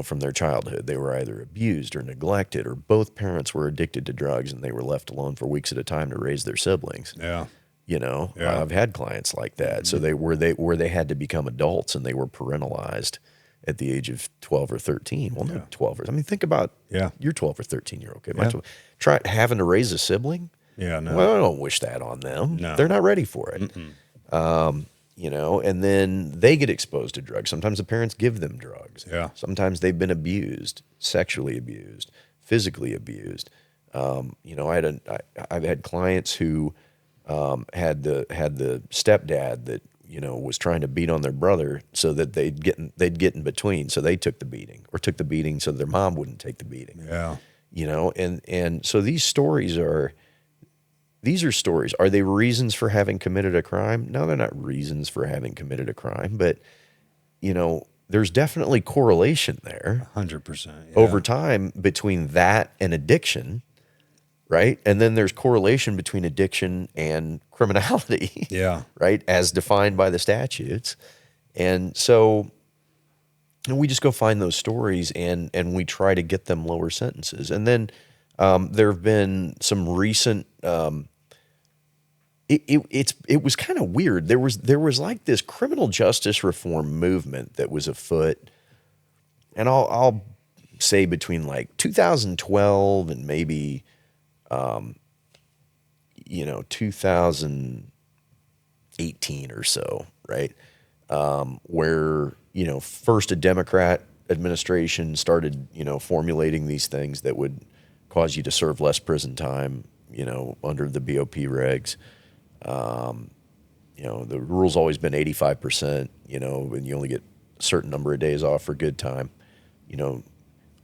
from their childhood. They were either abused or neglected, or both parents were addicted to drugs and they were left alone for weeks at a time to raise their siblings. Yeah. Yeah. I've had clients like that. Mm-hmm. So they had to become adults and they were parentalized at the age of 12 or 13. Well, not 12 or, think about, you're 12 or 13, you're okay. Try having to raise a sibling. Yeah, no. Well, I don't wish that on them. No. They're not ready for it. And then they get exposed to drugs. Sometimes the parents give them drugs. Yeah. Sometimes they've been abused, sexually abused, physically abused. I've had clients who had the stepdad that was trying to beat on their brother so that they'd get in between. So they took the beating, or took the beating so their mom wouldn't take the beating. Yeah. And so these stories are. These are stories. Are they reasons for having committed a crime? No, they're not reasons for having committed a crime, but there's definitely correlation there. 100%. Over time between that and addiction, right? And then there's correlation between addiction and criminality. Yeah. Right? As defined by the statutes. And so we just go find those stories and we try to get them lower sentences. And then there have been some recent. It was kind of weird. There was like this criminal justice reform movement that was afoot, and I'll say between like 2012 and maybe 2018 or so, right? Where first a Democrat administration started formulating these things that would cause you to serve less prison time, under the BOP regs. The rule's always been 85%, and you only get a certain number of days off for good time.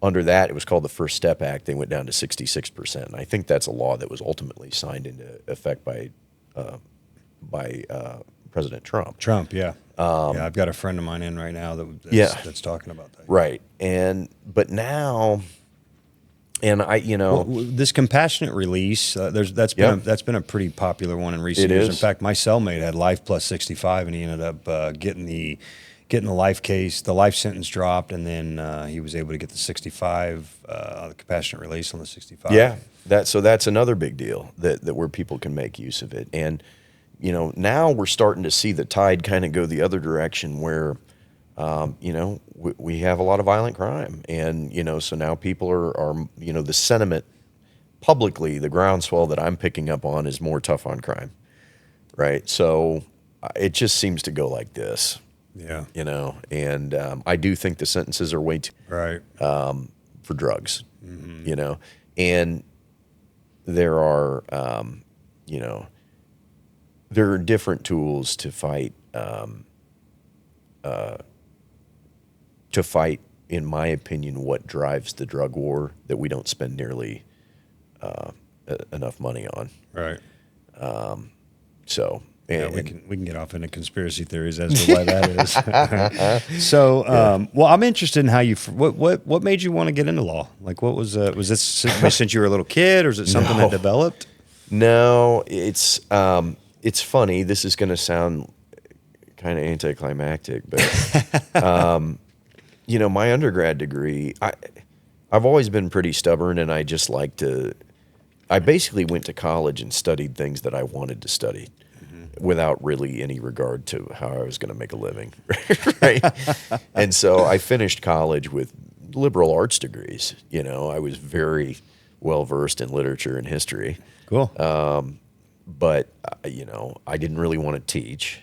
Under that, it was called the First Step Act. They went down to 66%. And I think that's a law that was ultimately signed into effect by President Trump. Yeah. I've got a friend of mine in right now that's talking about that. Right. But now... And this compassionate release, that's been a pretty popular one in recent years. In fact, my cellmate had life plus 65, and he ended up getting the life sentence dropped, and then he was able to get the 65, the compassionate release on the 65. Yeah, that's another big deal that where people can make use of it, and now we're starting to see the tide kind of go the other direction where. We have a lot of violent crime, and so now people are the sentiment publicly, the groundswell that I'm picking up on is more tough on crime, right? So it just seems to go like this, and I do think the sentences are way too right for drugs, and there are there are different tools to fight. In my opinion, what drives the drug war that we don't spend nearly enough money on. Right. So we can get off into conspiracy theories as to why that is. So, well, I'm interested in how what made you want to get into law? Like, what was this since you were a little kid, or is it something that developed? No, it's funny. This is going to sound kind of anticlimactic, but. My undergrad degree, I've always been pretty stubborn, and I just like to. I basically went to college and studied things that I wanted to study, without really any regard to how I was going to make a living, right? And so I finished college with liberal arts degrees. I was very well versed in literature and history. Cool. But I didn't really want to teach.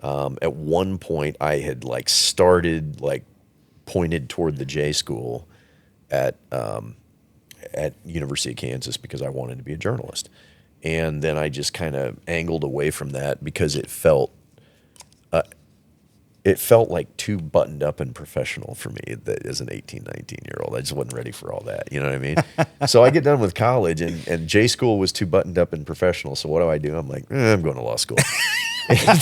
At one point, I had started pointed toward the J school at University of Kansas because I wanted to be a journalist, and then I just kind of angled away from that because it felt it felt like too buttoned up and professional for me that as an 18, 19-year-old. I just wasn't ready for all that. You know what I mean? So I get done with college, and J school was too buttoned up and professional. So what do? I'm like, I'm going to law school. and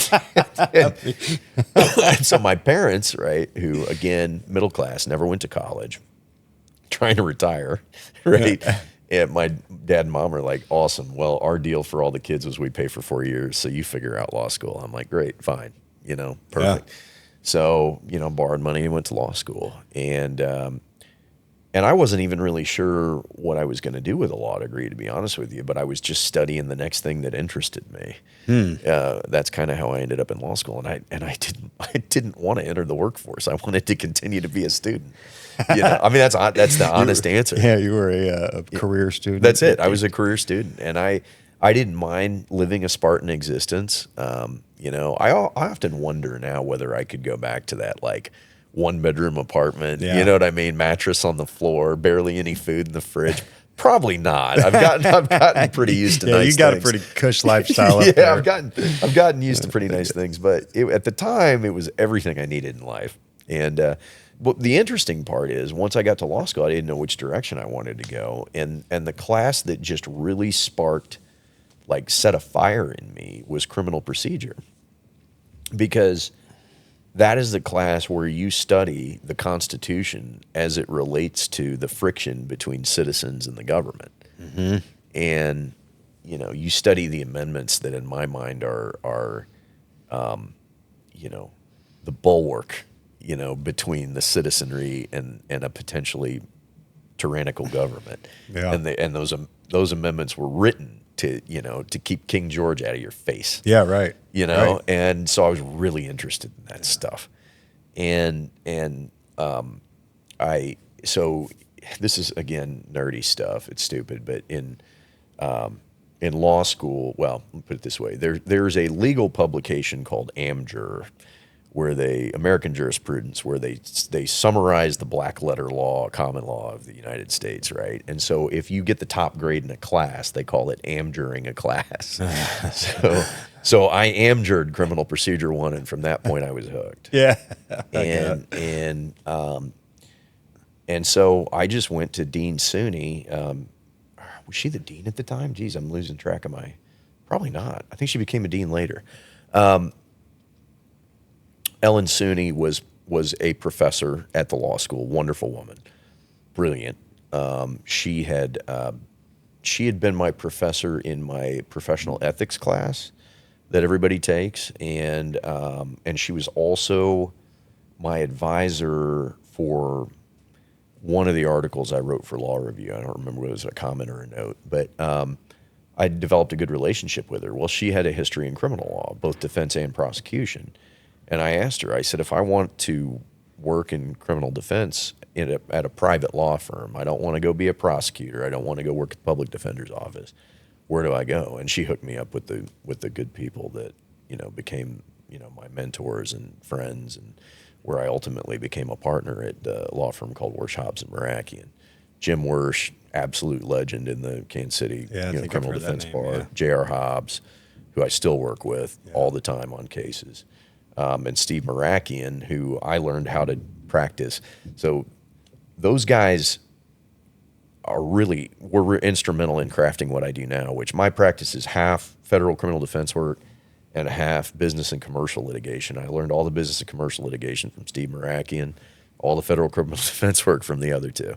so my parents, right, who, again, middle class, never went to college, trying to retire, right? And my dad and mom are like, awesome. Well, our deal for all the kids was we pay for 4 years, so you figure out law school. I'm like, great, fine, perfect. Yeah. So, borrowed money and went to law school. And I wasn't even really sure what I was going to do with a law degree, to be honest with you, but I was just studying the next thing that interested me. That's kind of how I ended up in law school. And I didn't want to enter the workforce. I wanted to continue to be a student. I mean, that's the honest answer. Yeah, you were a career student. That's it. I was a career student, and I didn't mind living a Spartan existence. I often wonder now whether I could go back to that, like, 1-bedroom apartment. Yeah. You know what I mean? Mattress on the floor, barely any food in the fridge. Probably not. I've gotten pretty used to nice things. You got a pretty cush lifestyle. Yeah, there. I've gotten used to pretty nice things. But at the time, it was everything I needed in life. And but the interesting part is, once I got to law school, I didn't know which direction I wanted to go. And the class that just really sparked, like, set a fire in me was criminal procedure, because that is the class where you study the Constitution as it relates to the friction between citizens and the government. Mm-hmm. And, you study the amendments that in my mind are the bulwark, between the citizenry and a potentially tyrannical government. Yeah. And those amendments were written to keep King George out of your face. Yeah, right. Right. And so I was really interested in that stuff. And so this is, again, nerdy stuff. It's stupid, but in law school, well, let me put it this way. There's a legal publication called AmJur, where American jurisprudence, where they summarize the black letter law, common law of the United States, right? And so if you get the top grade in a class, they call it AmJuring a class. So I AmJured Criminal Procedure 1, and from that point I was hooked. Yeah. And so I just went to Dean Suney. Was she the dean at the time? Geez, I'm losing track of probably not. I think she became a dean later. Ellen Suney was a professor at the law school, wonderful woman, brilliant. She had been my professor in my professional ethics class that everybody takes, and she was also my advisor for one of the articles I wrote for Law Review. I don't remember whether it was a comment or a note, but I developed a good relationship with her. Well, she had a history in criminal law, both defense and prosecution. And I asked her, I said, if I want to work in criminal defense at a private law firm, I don't want to go be a prosecutor, I don't want to go work at the public defender's office, where do I go? And she hooked me up with the good people that, became, my mentors and friends, and where I ultimately became a partner at a law firm called Wersch, Hobbs & Merakian. Jim Wersch, absolute legend in the Kansas City criminal defense bar. Yeah. J.R. Hobbs, who I still work with all the time on cases. And Steve Merakian, who I learned how to practice. So those guys were instrumental in crafting what I do now, which my practice is half federal criminal defense work and half business and commercial litigation. I learned all the business and commercial litigation from Steve Merakian, all the federal criminal defense work from the other two.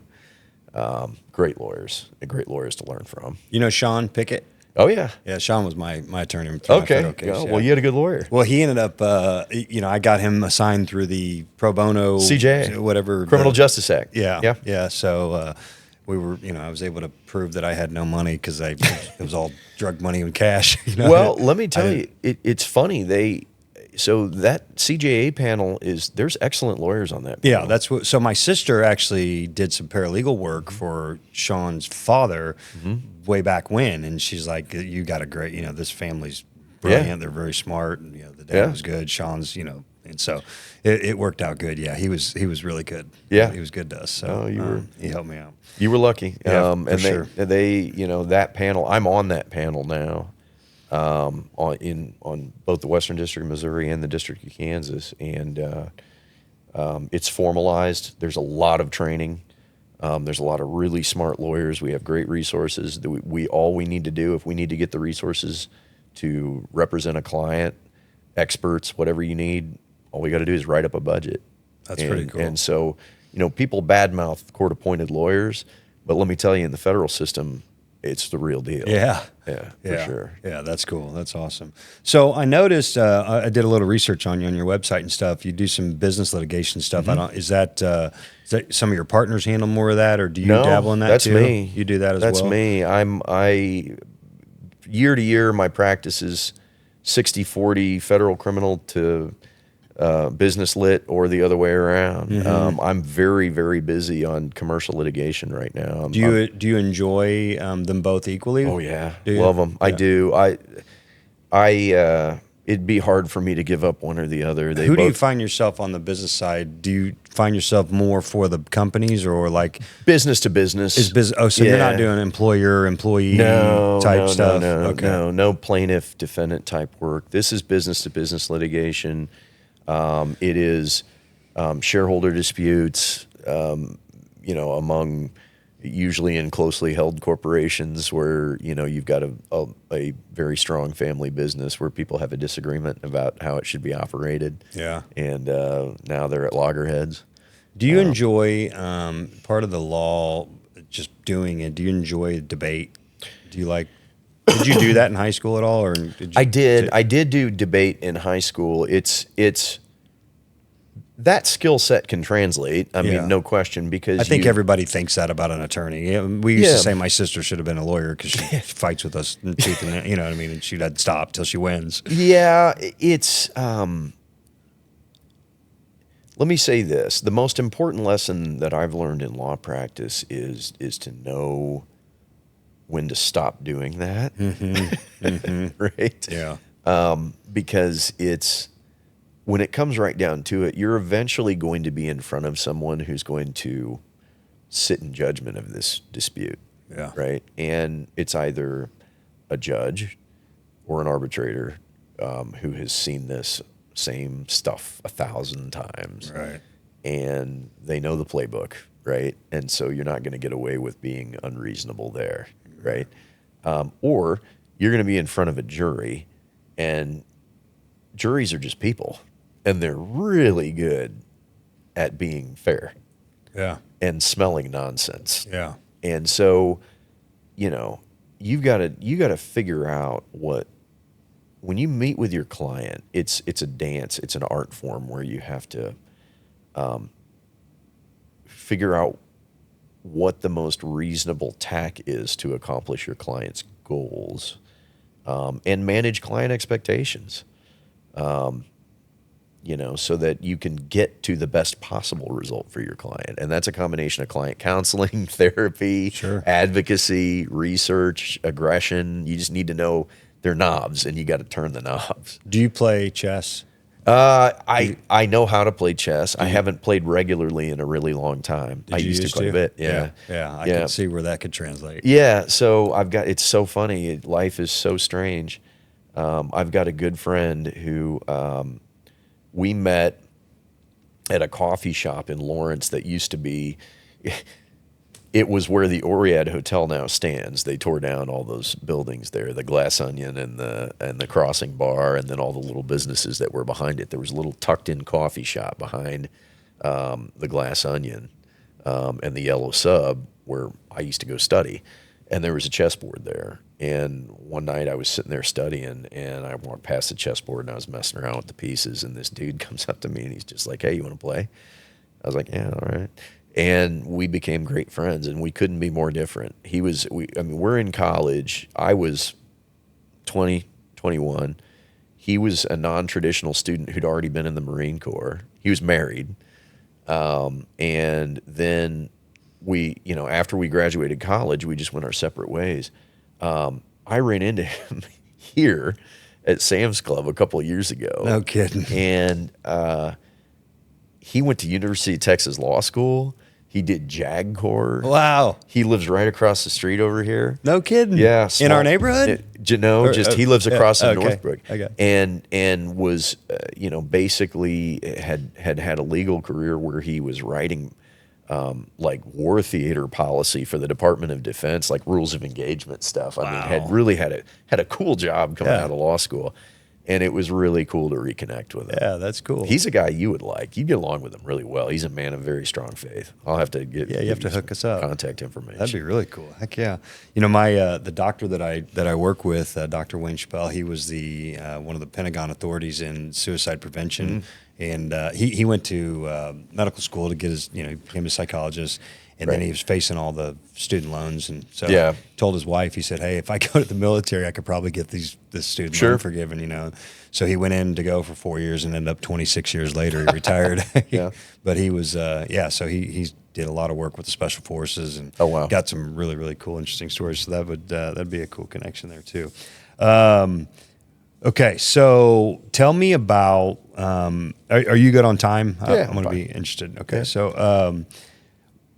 Great lawyers to learn from. Sean Pickett? Oh, yeah. Yeah, Sean was my attorney. Okay. Well, you had a good lawyer. Well, he ended up, I got him assigned through the pro bono. CJ. Whatever. Criminal Justice Act. Yeah. Yeah. So we were, I was able to prove that I had no money because it was all drug money and cash. Well, let me tell you, it's funny. So that CJA panel there's excellent lawyers on that panel. Yeah, so my sister actually did some paralegal work for Sean's father way back when, and she's like, you got a great, this family's brilliant, they're very smart, and the dad was good, Sean's, and so it worked out good. Yeah, he was really good. Yeah. He was good to us. So he helped me out. You were lucky. Yeah, for and sure. They that panel, I'm on that panel now. on both the Western District of Missouri and the District of Kansas, and it's formalized. There's a lot of training. There's a lot of really smart lawyers. We have great resources. All we need to do, if we need to get the resources to represent a client, experts, whatever you need, all we got to do is write up a budget. That's pretty cool. And so, people badmouth court-appointed lawyers, but let me tell you, in the federal system, it's the real deal. Yeah. Yeah, for sure. Yeah, that's cool. That's awesome. So I noticed, I did a little research on you on your website and stuff. You do some business litigation stuff. Mm-hmm. Is that some of your partners handle more of that, or do you dabble in that that's too? me. You do that as well? That's me. Year to year, my practice is 60-40 federal criminal to business lit, or the other way around. Mm-hmm. I'm very, very busy on commercial litigation right now. Do you enjoy them both equally? Oh yeah, Do you? love them. Yeah. I do. It'd be hard for me to give up one or the other. Who do you find yourself on the business side? Do you find yourself more for the companies, or like business to business? So you're not doing employee type stuff? No plaintiff defendant type work. This is business to business litigation. It is shareholder disputes, among usually in closely held corporations where, you've got a very strong family business where people have a disagreement about how it should be operated. Yeah. And now they're at loggerheads. Do you enjoy part of the law, just doing it? Do you enjoy debate? Do you like... Did you do that in high school at all, or I did. I did do debate in high school. It's that skill set can translate. I mean, no question. Because I think everybody thinks that about an attorney. Yeah, we used to say my sister should have been a lawyer because she fights with us, and you know what I mean. And she'd stop till she wins. Yeah, it's. Let me say this: the most important lesson that I've learned in law practice is to know when to stop doing that. Mm-hmm. Mm-hmm. Right? Yeah. Because when it comes right down to it, you're eventually going to be in front of someone who's going to sit in judgment of this dispute. Yeah. Right? And it's either a judge or an arbitrator who has seen this same stuff 1,000 times. Right. And they know the playbook, right? And so you're not going to get away with being unreasonable there, right? Or you're going to be in front of a jury, and juries are just people, and they're really good at being fair. Yeah. And smelling nonsense. Yeah. And so, you got to figure out when you meet with your client, it's a dance, it's an art form where you have to figure out what the most reasonable tack is to accomplish your client's goals, and manage client expectations, so that you can get to the best possible result for your client. And that's a combination of client counseling, therapy, advocacy, research, aggression. You just need to know their knobs, and you got to turn the knobs. Do you play chess? I know how to play chess. I haven't played regularly in a really long time. I used to quite a bit. Yeah. I can see where that could translate. Yeah. So it's so funny. Life is so strange. I've got a good friend who we met at a coffee shop in Lawrence that used to be. It was where the Oriad Hotel now stands. They tore down all those buildings there, the Glass Onion and the Crossing Bar, and then all the little businesses that were behind it. There was a little tucked-in coffee shop behind the Glass Onion and the Yellow Sub, where I used to go study. And there was a chessboard there. And one night I was sitting there studying, and I walked past the chessboard, and I was messing around with the pieces, and this dude comes up to me, and he's just like, "Hey, you want to play?" I was like, "Yeah, all right." And we became great friends, and we couldn't be more different. We're in college. I was 20, 21. He was a non-traditional student who'd already been in the Marine Corps. He was married. And then after we graduated college, we just went our separate ways. I ran into him here at Sam's Club a couple of years ago. No kidding. And he went to University of Texas Law School. He did JAG Corps. Wow. He lives right across the street over here. No kidding. Yeah, In our neighborhood? He lives across in okay. Northbrook. Okay. And was basically had a legal career where he was writing like war theater policy for the Department of Defense, like rules of engagement stuff. I mean, had really had a cool job coming out of law school. And it was really cool to reconnect with him. Yeah, that's cool. He's a guy you would like. You get along with him really well. He's a man of very strong faith. I'll have to get you have to hook us up. Contact information. That'd be really cool. Heck yeah. My the doctor that I work with, Dr. Wayne Chappelle, he was the one of the Pentagon authorities in suicide prevention, and he went to medical school to get his he became a psychologist. And then he was facing all the student loans, and so he told his wife, he said, "Hey, if I go to the military, I could probably get this student loan forgiven." So he went in to go for 4 years, and ended up 26 years later he retired. But he was so he did a lot of work with the special forces, and got some really, really cool, interesting stories. So that'd be a cool connection there too. Okay, so tell me about. Are you good on time? Yeah, I'm going to be interested. Okay, so.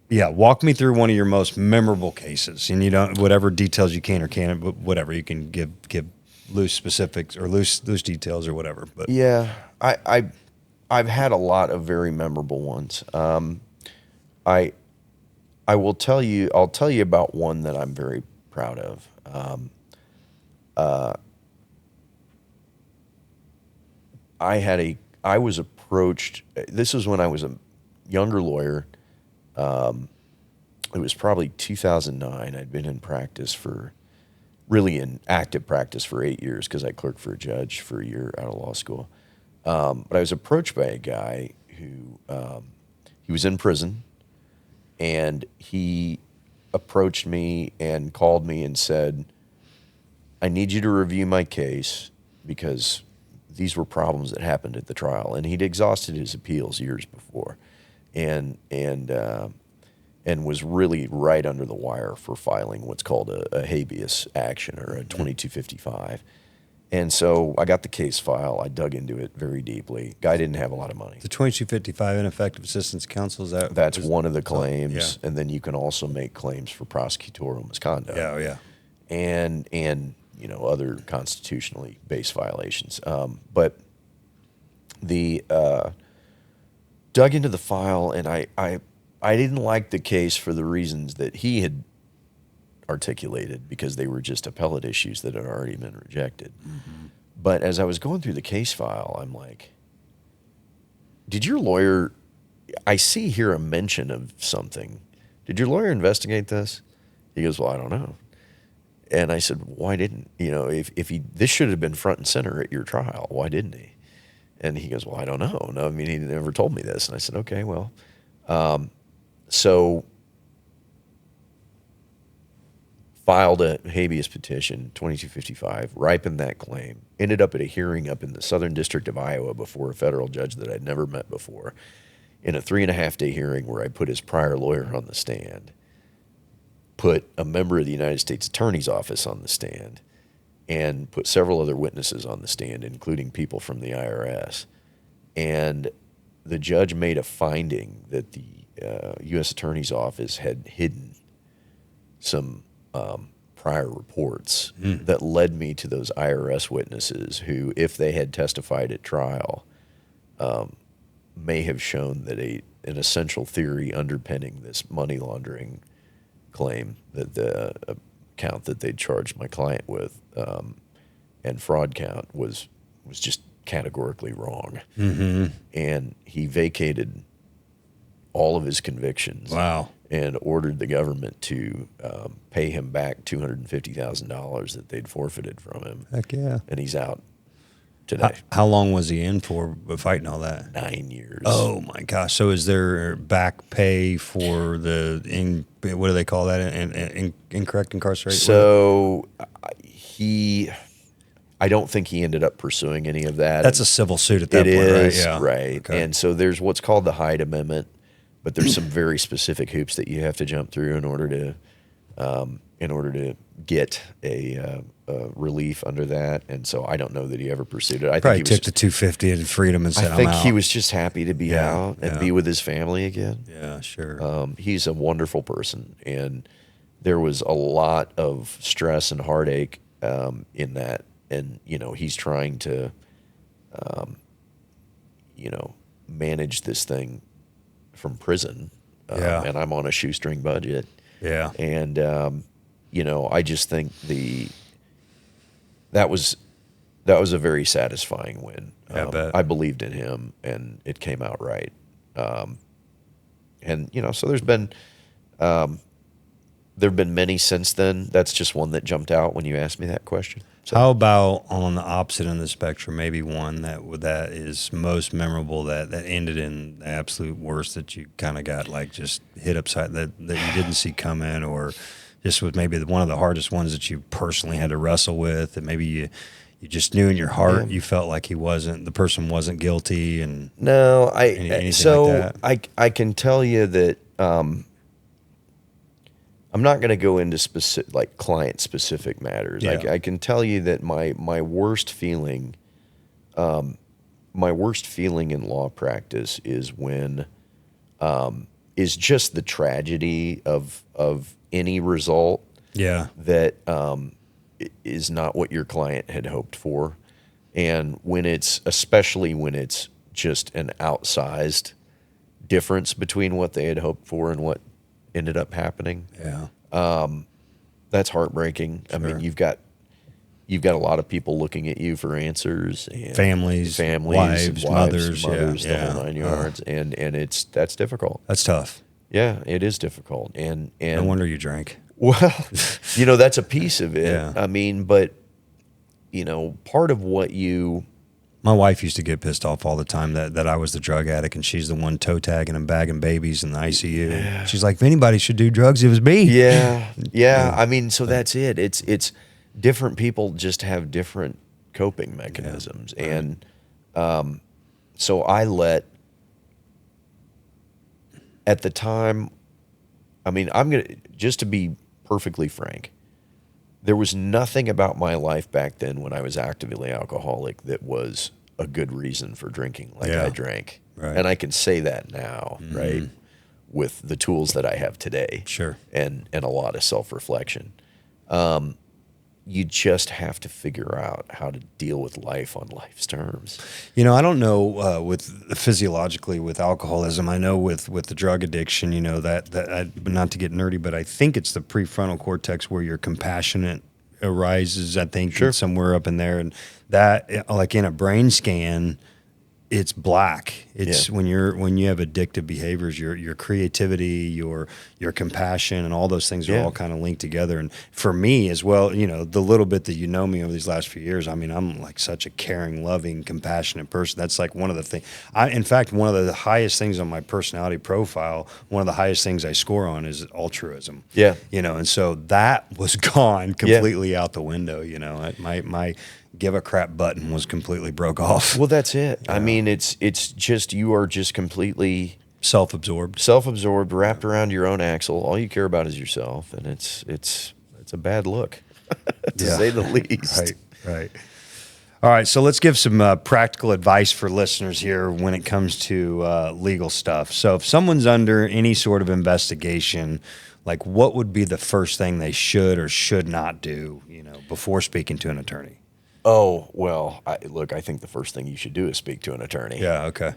Walk me through one of your most memorable cases, and whatever details you can or can't, but whatever you can give loose specifics or loose details or whatever. But I've had a lot of very memorable ones. I will tell you. I'll tell you about one that I'm very proud of. I was approached. This was when I was a younger lawyer. It was probably 2009. I'd been in active practice for 8 years because I clerked for a judge for a year out of law school. But I was approached by a guy who, he was in prison, and he approached me and called me and said, "I need you to review my case because these were problems that happened at the trial." And he'd exhausted his appeals years before. And was really right under the wire for filing what's called a habeas action or a 2255. And so I got the case file. I dug into it very deeply. Guy didn't have a lot of money. The 2255 ineffective assistance counsel, that's one of the claims. And then you can also make claims for prosecutorial misconduct. Yeah. And other constitutionally based violations. But the dug into the file, and I didn't like the case for the reasons that he had articulated, because they were just appellate issues that had already been rejected. Mm-hmm. But as I was going through the case file, I'm like, did your lawyer, I see here a mention of something. Did your lawyer investigate this? He goes, "Well, I don't know." And I said, "Why didn't, if this should have been front and center at your trial, why didn't he?" And he goes, "Well, I don't know. No, I mean, he never told me this." And I said, "Okay, well." So filed a habeas petition, 2255, ripened that claim, ended up at a hearing up in the Southern District of Iowa before a federal judge that I'd never met before, in a 3.5-day hearing where I put his prior lawyer on the stand, put a member of the United States Attorney's Office on the stand, and put several other witnesses on the stand, including people from the IRS. And the judge made a finding that the U.S. Attorney's Office had hidden some prior reports that led me to those IRS witnesses who, if they had testified at trial, may have shown that an essential theory underpinning this money laundering claim, that the count that they'd charged my client with, and fraud count was just categorically wrong. Mm-hmm. And he vacated all of his convictions. Wow. And ordered the government to pay him back $250,000 that they'd forfeited from him. Heck yeah. And he's out today. How long was he in for fighting all that? 9 years. Oh my gosh! So is there back pay for what do they call that? Incorrect incarceration. So I don't think he ended up pursuing any of that. That's a civil suit at that point, right? Yeah. Right. Okay. And so there's what's called the Hyde Amendment, but there's some very specific hoops that you have to jump through in order to get a relief under that, and so I don't know that he ever pursued it. I Probably think he took was, the 250 and freedom and said, I think I'm out. he was just happy to be out and be with his family again. Yeah, sure. He's a wonderful person, and there was a lot of stress and heartache in that, and he's trying to manage this thing from prison, and I'm on a shoestring budget. Yeah. And I just think that was a very satisfying win. I bet. I believed in him, and it came out right. And so there've been many since then. That's just one that jumped out when you asked me that question. So, how about on the opposite end of the spectrum, maybe one that is most memorable that ended in the absolute worst, that you kind of got like just hit upside that you didn't see coming, or just was maybe one of the hardest ones that you personally had to wrestle with, that maybe you just knew in your heart you felt like the person wasn't guilty, and no, anything like that? I can tell you that I'm not going to go into specific client specific matters. Yeah. I can tell you that my worst feeling in law practice is when is just the tragedy of any result that is not what your client had hoped for, and especially when it's just an outsized difference between what they had hoped for and what ended up happening. Yeah. That's heartbreaking. Sure. I mean, you've got a lot of people looking at you for answers, and families, wives, mothers, the whole 9 yards, and that's difficult. That's tough. Yeah, it is difficult, and No wonder you drank. Well, that's a piece of it. Yeah. I mean, but part of what my wife used to get pissed off all the time that I was the drug addict, and she's the one toe tagging and bagging babies in the ICU. Yeah. She's like, if anybody should do drugs, it was me. Yeah. I mean, so that's it. It's different people just have different coping mechanisms, and so at the time, I mean, just to be perfectly frank, there was nothing about my life back then when I was actively alcoholic that was a good reason for drinking like I drank. Right. And I can say that now, right, with the tools that I have today. Sure. And a lot of self-reflection. You just have to figure out how to deal with life on life's terms. I don't know physiologically with alcoholism. I know with the drug addiction, that not to get nerdy, but I think it's the prefrontal cortex where your compassionate arises. I think somewhere up in there, and that, like in a brain scan, it's black. It's when you have addictive behaviors, your creativity, your compassion, and all those things are all kind of linked together. And for me as well, the little bit that me over these last few years, I mean, I'm like such a caring, loving, compassionate person. That's like one of the things. In fact, one of the highest things on my personality profile, one of the highest things I score on is altruism. Yeah. And so that was gone completely out the window. My give a crap button was completely broke off. Well, that's it. I mean, it's just, you are just completely self-absorbed, wrapped around your own axle. All you care about is yourself, and it's a bad look, to say the least. Right. All right, so let's give some practical advice for listeners here when it comes to legal stuff. So if someone's under any sort of investigation, like what would be the first thing they should or should not do, before speaking to an attorney? Oh, well, I think the first thing you should do is speak to an attorney. Yeah, okay.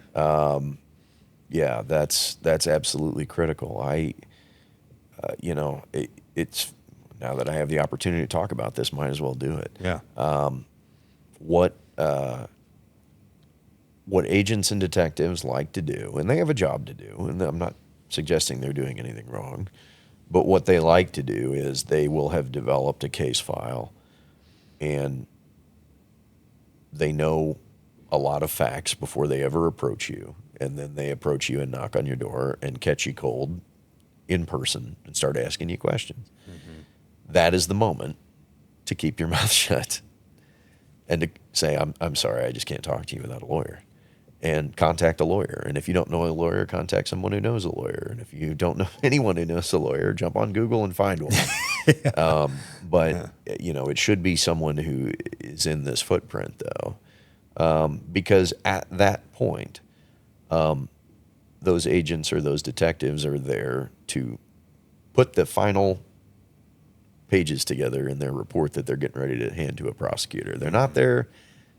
Yeah, that's absolutely critical. It's now that I have the opportunity to talk about this, might as well do it. Yeah. What agents and detectives like to do, and they have a job to do, and I'm not suggesting they're doing anything wrong, but what they like to do is they will have developed a case file, and they know a lot of facts before they ever approach you, and then they approach you and knock on your door and catch you cold in person and start asking you questions. Mm-hmm. That is the moment to keep your mouth shut and to say, I'm sorry, I just can't talk to you without a lawyer. And contact a lawyer. And if you don't know a lawyer, contact someone who knows a lawyer. And if you don't know anyone who knows a lawyer, jump on Google and find one. But, it should be someone who is in this footprint, though. Because at that point, those agents or those detectives are there to put the final pages together in their report that they're getting ready to hand to a prosecutor. They're not there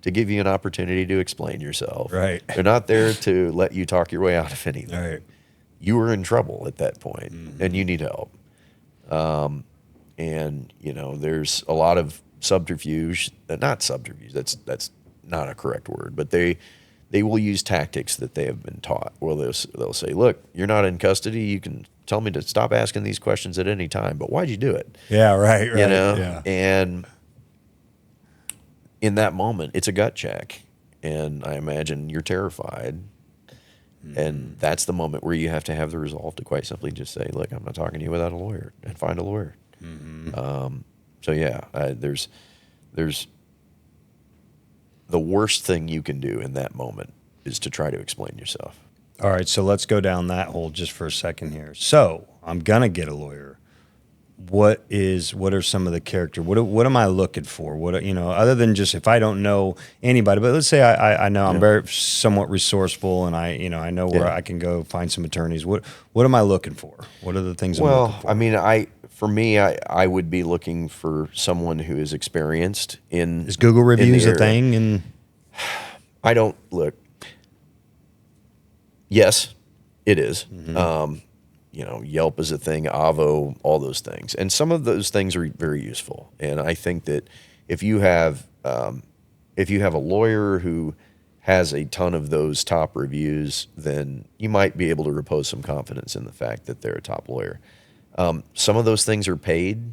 to give you an opportunity to explain yourself. Right. They're not there to let you talk your way out of anything. Right. You are in trouble at that point, and you need help. And there's a lot of subterfuge. Not subterfuge. That's not a correct word. But they will use tactics that they have been taught. Well, they'll say, "Look, you're not in custody. You can tell me to stop asking these questions at any time. But why'd you do it?" Yeah. Right. Yeah. And in that moment, it's a gut check, and I imagine you're terrified. And that's the moment where you have to have the resolve to quite simply just say, "Look, I'm not talking to you without a lawyer," and find a lawyer. So yeah, there's the worst thing you can do in that moment is to try to explain yourself. All right, so let's go down that hole just for a second here. So I'm gonna get a lawyer. What are some of the character? What am I looking for? Other than just if I don't know anybody, but let's say I know I'm very somewhat resourceful and I know where I can go find some attorneys. What am I looking for? What are the things I'm looking for? I mean, I would be looking for someone who is experienced in. Is Google reviews a thing? And I don't look. Yes, it is. Yelp is a thing, Avo, all those things. And some of those things are very useful. And I think that if you have a lawyer who has a ton of those top reviews, then you might be able to repose some confidence in the fact that they're a top lawyer. Some of those things are paid,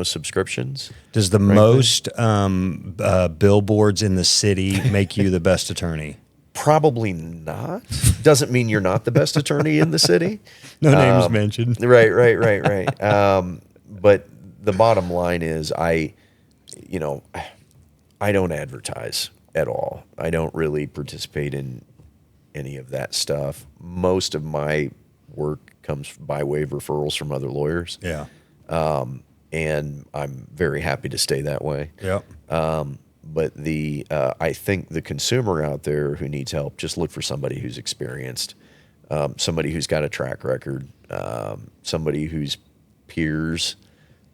subscriptions. Does the most billboards in the city make you the best attorney? Probably not. Doesn't mean you're not the best attorney in the city. No names mentioned. Right. But the bottom line is I don't advertise at all. I don't really participate in any of that stuff. Most of my work comes by way of referrals from other lawyers. Yeah. And I'm very happy to stay that way. Yep. But I think the consumer out there who needs help, just look for somebody who's experienced, somebody who's got a track record, somebody whose peers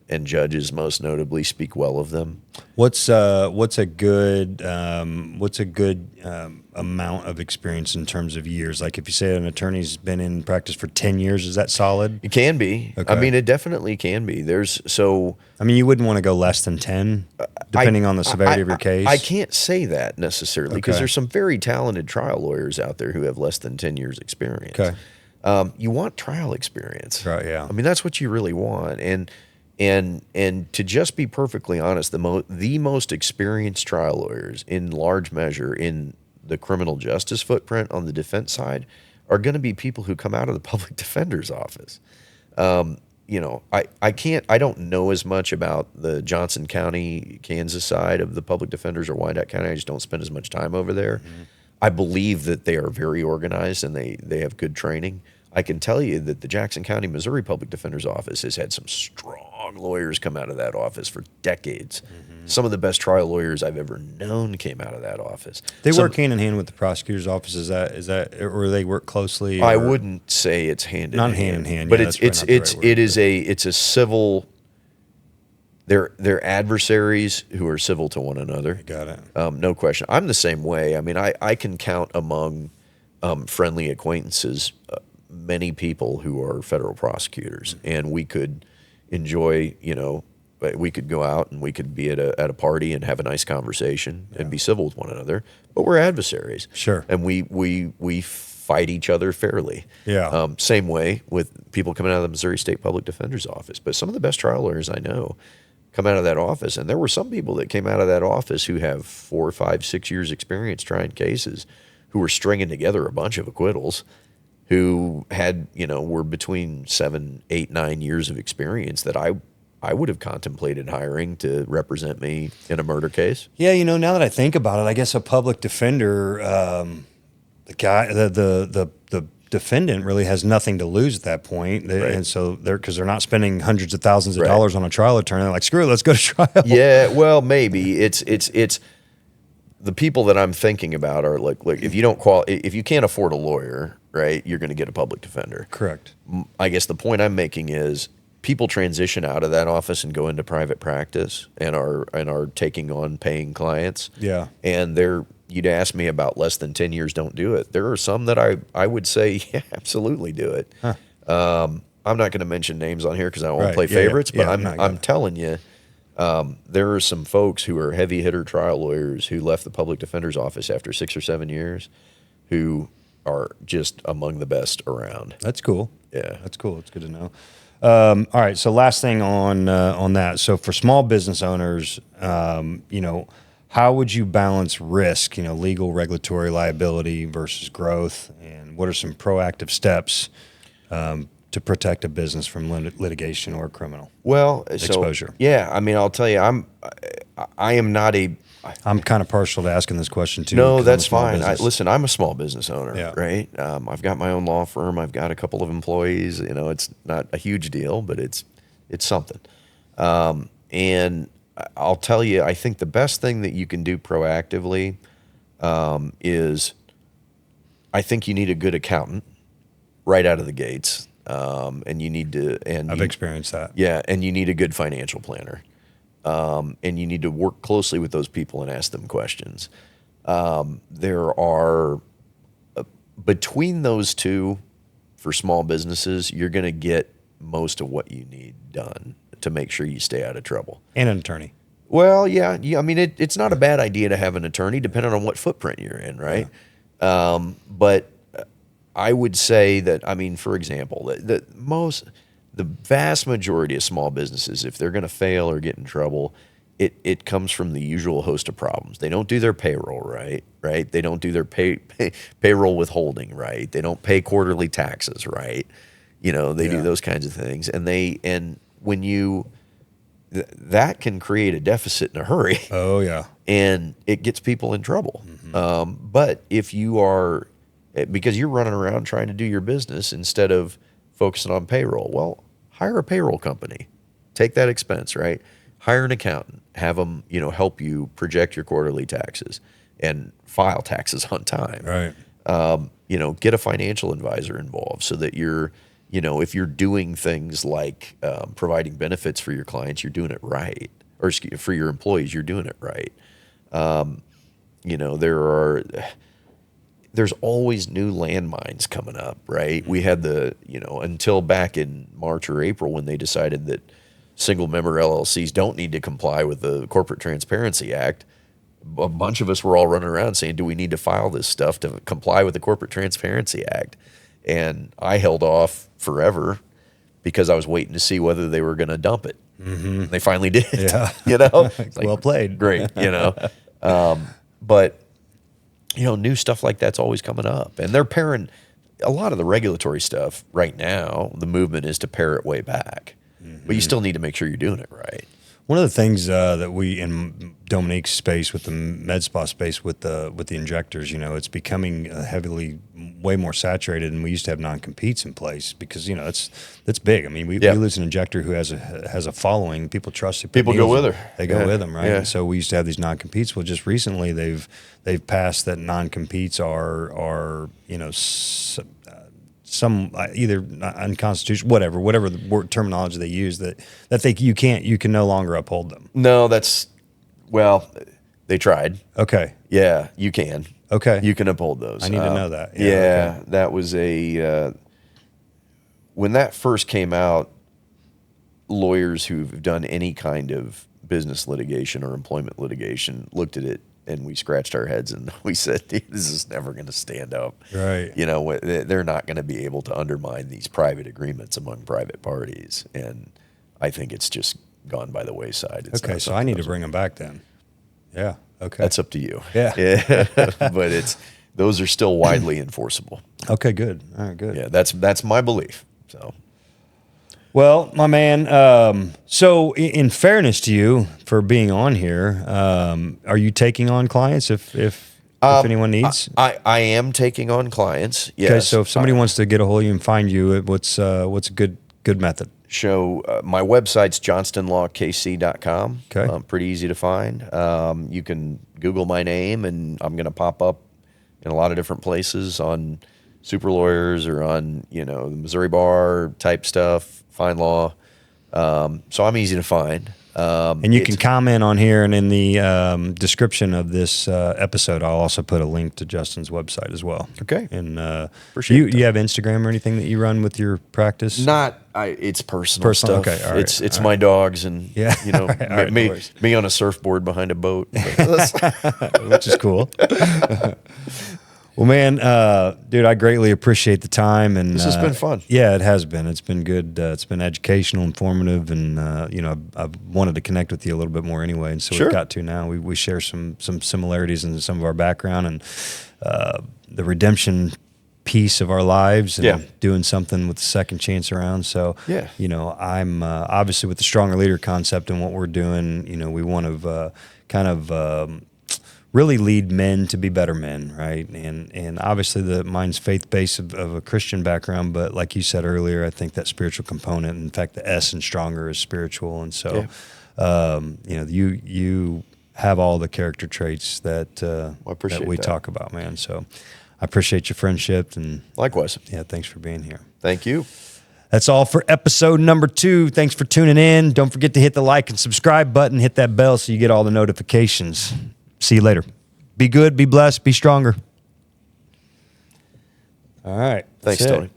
and judges, most notably, speak well of them. What's a good amount of experience in terms of years? Like if you say an attorney's been in practice for 10 years, is that solid? It can be. Okay. I mean, it definitely can be. You wouldn't want to go less than 10, depending on the severity of your case? I can't say that necessarily because there's some very talented trial lawyers out there who have less than 10 years experience. Okay. You want trial experience. Right, yeah. I mean, that's what you really want. And to just be perfectly honest, the most experienced trial lawyers in large measure in the criminal justice footprint on the defense side are going to be people who come out of the public defender's office. I don't know as much about the Johnson County, Kansas side of the public defenders or Wyandotte County. I just don't spend as much time over there. Mm-hmm. I believe that they are very organized and they have good training. I can tell you that the Jackson County, Missouri Public Defender's Office has had some strong lawyers come out of that office for decades. Mm-hmm. Some of the best trial lawyers I've ever known came out of that office. They work hand in hand with the prosecutor's office. Is that, or they work closely? I wouldn't say it's hand in hand. Not hand in hand, but yeah, it's a civil. They're adversaries who are civil to one another. Got it. No question. I'm the same way. I mean, I can count among friendly acquaintances many people who are federal prosecutors, and we could enjoy, we could go out and we could be at a party and have a nice conversation and be civil with one another, but we're adversaries. Sure. And we fight each other fairly. Yeah. Same way with people coming out of the Missouri State Public Defender's Office. But some of the best trial lawyers I know come out of that office, and there were some people that came out of that office who have 4, 5, 6 years experience trying cases, who were stringing together a bunch of acquittals, who had, were between 7, 8, 9 years of experience that I would have contemplated hiring to represent me in a murder case. Yeah, now that I think about it, I guess a public defender, the defendant really has nothing to lose at that point. Right. And so because they're not spending hundreds of thousands of Right. dollars on a trial attorney. They're like, screw it, let's go to trial. Yeah, well, maybe it's the people that I'm thinking about are like if you can't afford a lawyer, right, you're going to get a public defender. Correct. I guess the point I'm making is people transition out of that office and go into private practice and are taking on paying clients. Yeah. And you'd ask me about less than 10 years don't do it. There are some that I would say, yeah, absolutely do it. Huh. I'm not going to mention names on here because I won't Right. play Yeah, yeah. favorites, Yeah, but I'm telling you, there are some folks who are heavy hitter trial lawyers who left the public defender's office after 6 or 7 years who are just among the best around. That's cool. Yeah. That's cool. It's good to know. All right. So last thing on that. So for small business owners, how would you balance risk, legal, regulatory liability versus growth? And what are some proactive steps to protect a business from litigation or criminal exposure? Yeah, I mean, I'll tell you, I am not a. I'm kind of partial to asking this question too. No, 'cause I'm a that's small fine. business. Listen, I'm a small business owner, Yeah. right? I've got my own law firm. I've got a couple of employees. It's not a huge deal, but it's something. And I'll tell you, I think the best thing that you can do proactively is, I think you need a good accountant right out of the gates. And you need to, I've experienced that. yeah, and you need a good financial planner. And you need to work closely with those people and ask them questions. There are, between those two, for small businesses, you're going to get most of what you need done to make sure you stay out of trouble. And an attorney. Well, yeah. I mean, it's not a bad idea to have an attorney, depending on what footprint you're in, right? Yeah. But I would say that, I mean, for example, the vast majority of small businesses, if they're going to fail or get in trouble, it comes from the usual host of problems. They don't do their payroll right? They don't do their payroll withholding right. They don't pay quarterly taxes right. They do those kinds of things, and when that can create a deficit in a hurry. Oh yeah, and it gets people in trouble. Mm-hmm. But if you are, because you're running around trying to do your business instead of focusing on payroll, well, hire a payroll company, take that expense, right? Hire an accountant, have them, help you project your quarterly taxes and file taxes on time. right. Get a financial advisor involved so that you're, if you're doing things like providing benefits for your clients, you're doing it right, or for your employees, you're doing it right. There's always new landmines coming up, right? We had until back in March or April when they decided that single member LLCs don't need to comply with the Corporate Transparency Act. A bunch of us were all running around saying, do we need to file this stuff to comply with the Corporate Transparency Act? And I held off forever because I was waiting to see whether they were going to dump it. Mm-hmm. They finally did. Yeah. Like, well played. Great. But new stuff like that's always coming up. And they're paring a lot of the regulatory stuff right now. The movement is to pare it way back. Mm-hmm. But you still need to make sure you're doing it right. One of the things that we, in Dominique's space with the med spa space with the injectors, it's becoming heavily way more saturated, and we used to have non-competes in place because that's big. I mean, we lose an injector who has a following. People trust it. People go with her. They go with them, right? Yeah. And so we used to have these non-competes. Well, just recently they've passed that non-competes are some either unconstitutional, whatever the word terminology they use that you can no longer uphold them. No, they tried. Okay. Yeah, you can. Okay. You can uphold those. I need to know that. Yeah, okay. That was when that first came out, lawyers who've done any kind of business litigation or employment litigation looked at it, and we scratched our heads and we said, this is never going to stand up. Right. They're not going to be able to undermine these private agreements among private parties. And I think it's just gone by the wayside. Okay, so I need to bring them back then. Yeah. Okay. That's up to you. Yeah. But those are still widely enforceable. Okay, good. All right, good. Yeah, that's my belief. So. Well, my man, so in fairness to you for being on here, are you taking on clients if if anyone needs? I am taking on clients. Yes. Okay, so if somebody wants to get a hold of you and find you, what's a good method? My website's johnstonlawkc.com. Okay. Pretty easy to find. You can Google my name, and I'm going to pop up in a lot of different places on Super Lawyers or on the Missouri Bar type stuff, Fine Law. So I'm easy to find. And you can comment on here, and in the description of this episode, I'll also put a link to Justin's website as well. Okay. And Appreciate you have Instagram or anything that you run with your practice? It's personal stuff. Okay, all right. It's my dogs and Right, me on a surfboard behind a boat, which is cool. Well, man, dude, I greatly appreciate the time, and this has been fun. Yeah, it has been. It's been good. It's been educational, informative, and I've wanted to connect with you a little bit more anyway, and so Sure. we've got to now. We share some similarities in some of our background and the redemption piece of our lives, and doing something with the second chance around. So, I'm obviously with the stronger leader concept and what we're doing. We want to really lead men to be better men, right? And obviously mine's faith-based of a Christian background, but like you said earlier, I think that spiritual component, in fact, the S in stronger is spiritual. And so, you have all the character traits that we talk about, man. So I appreciate your friendship. And likewise. Yeah, thanks for being here. Thank you. That's all for episode number 2. Thanks for tuning in. Don't forget to hit the like and subscribe button, hit that bell so you get all the notifications. See you later. Be good, be blessed, be stronger. All right. Thanks, Tony.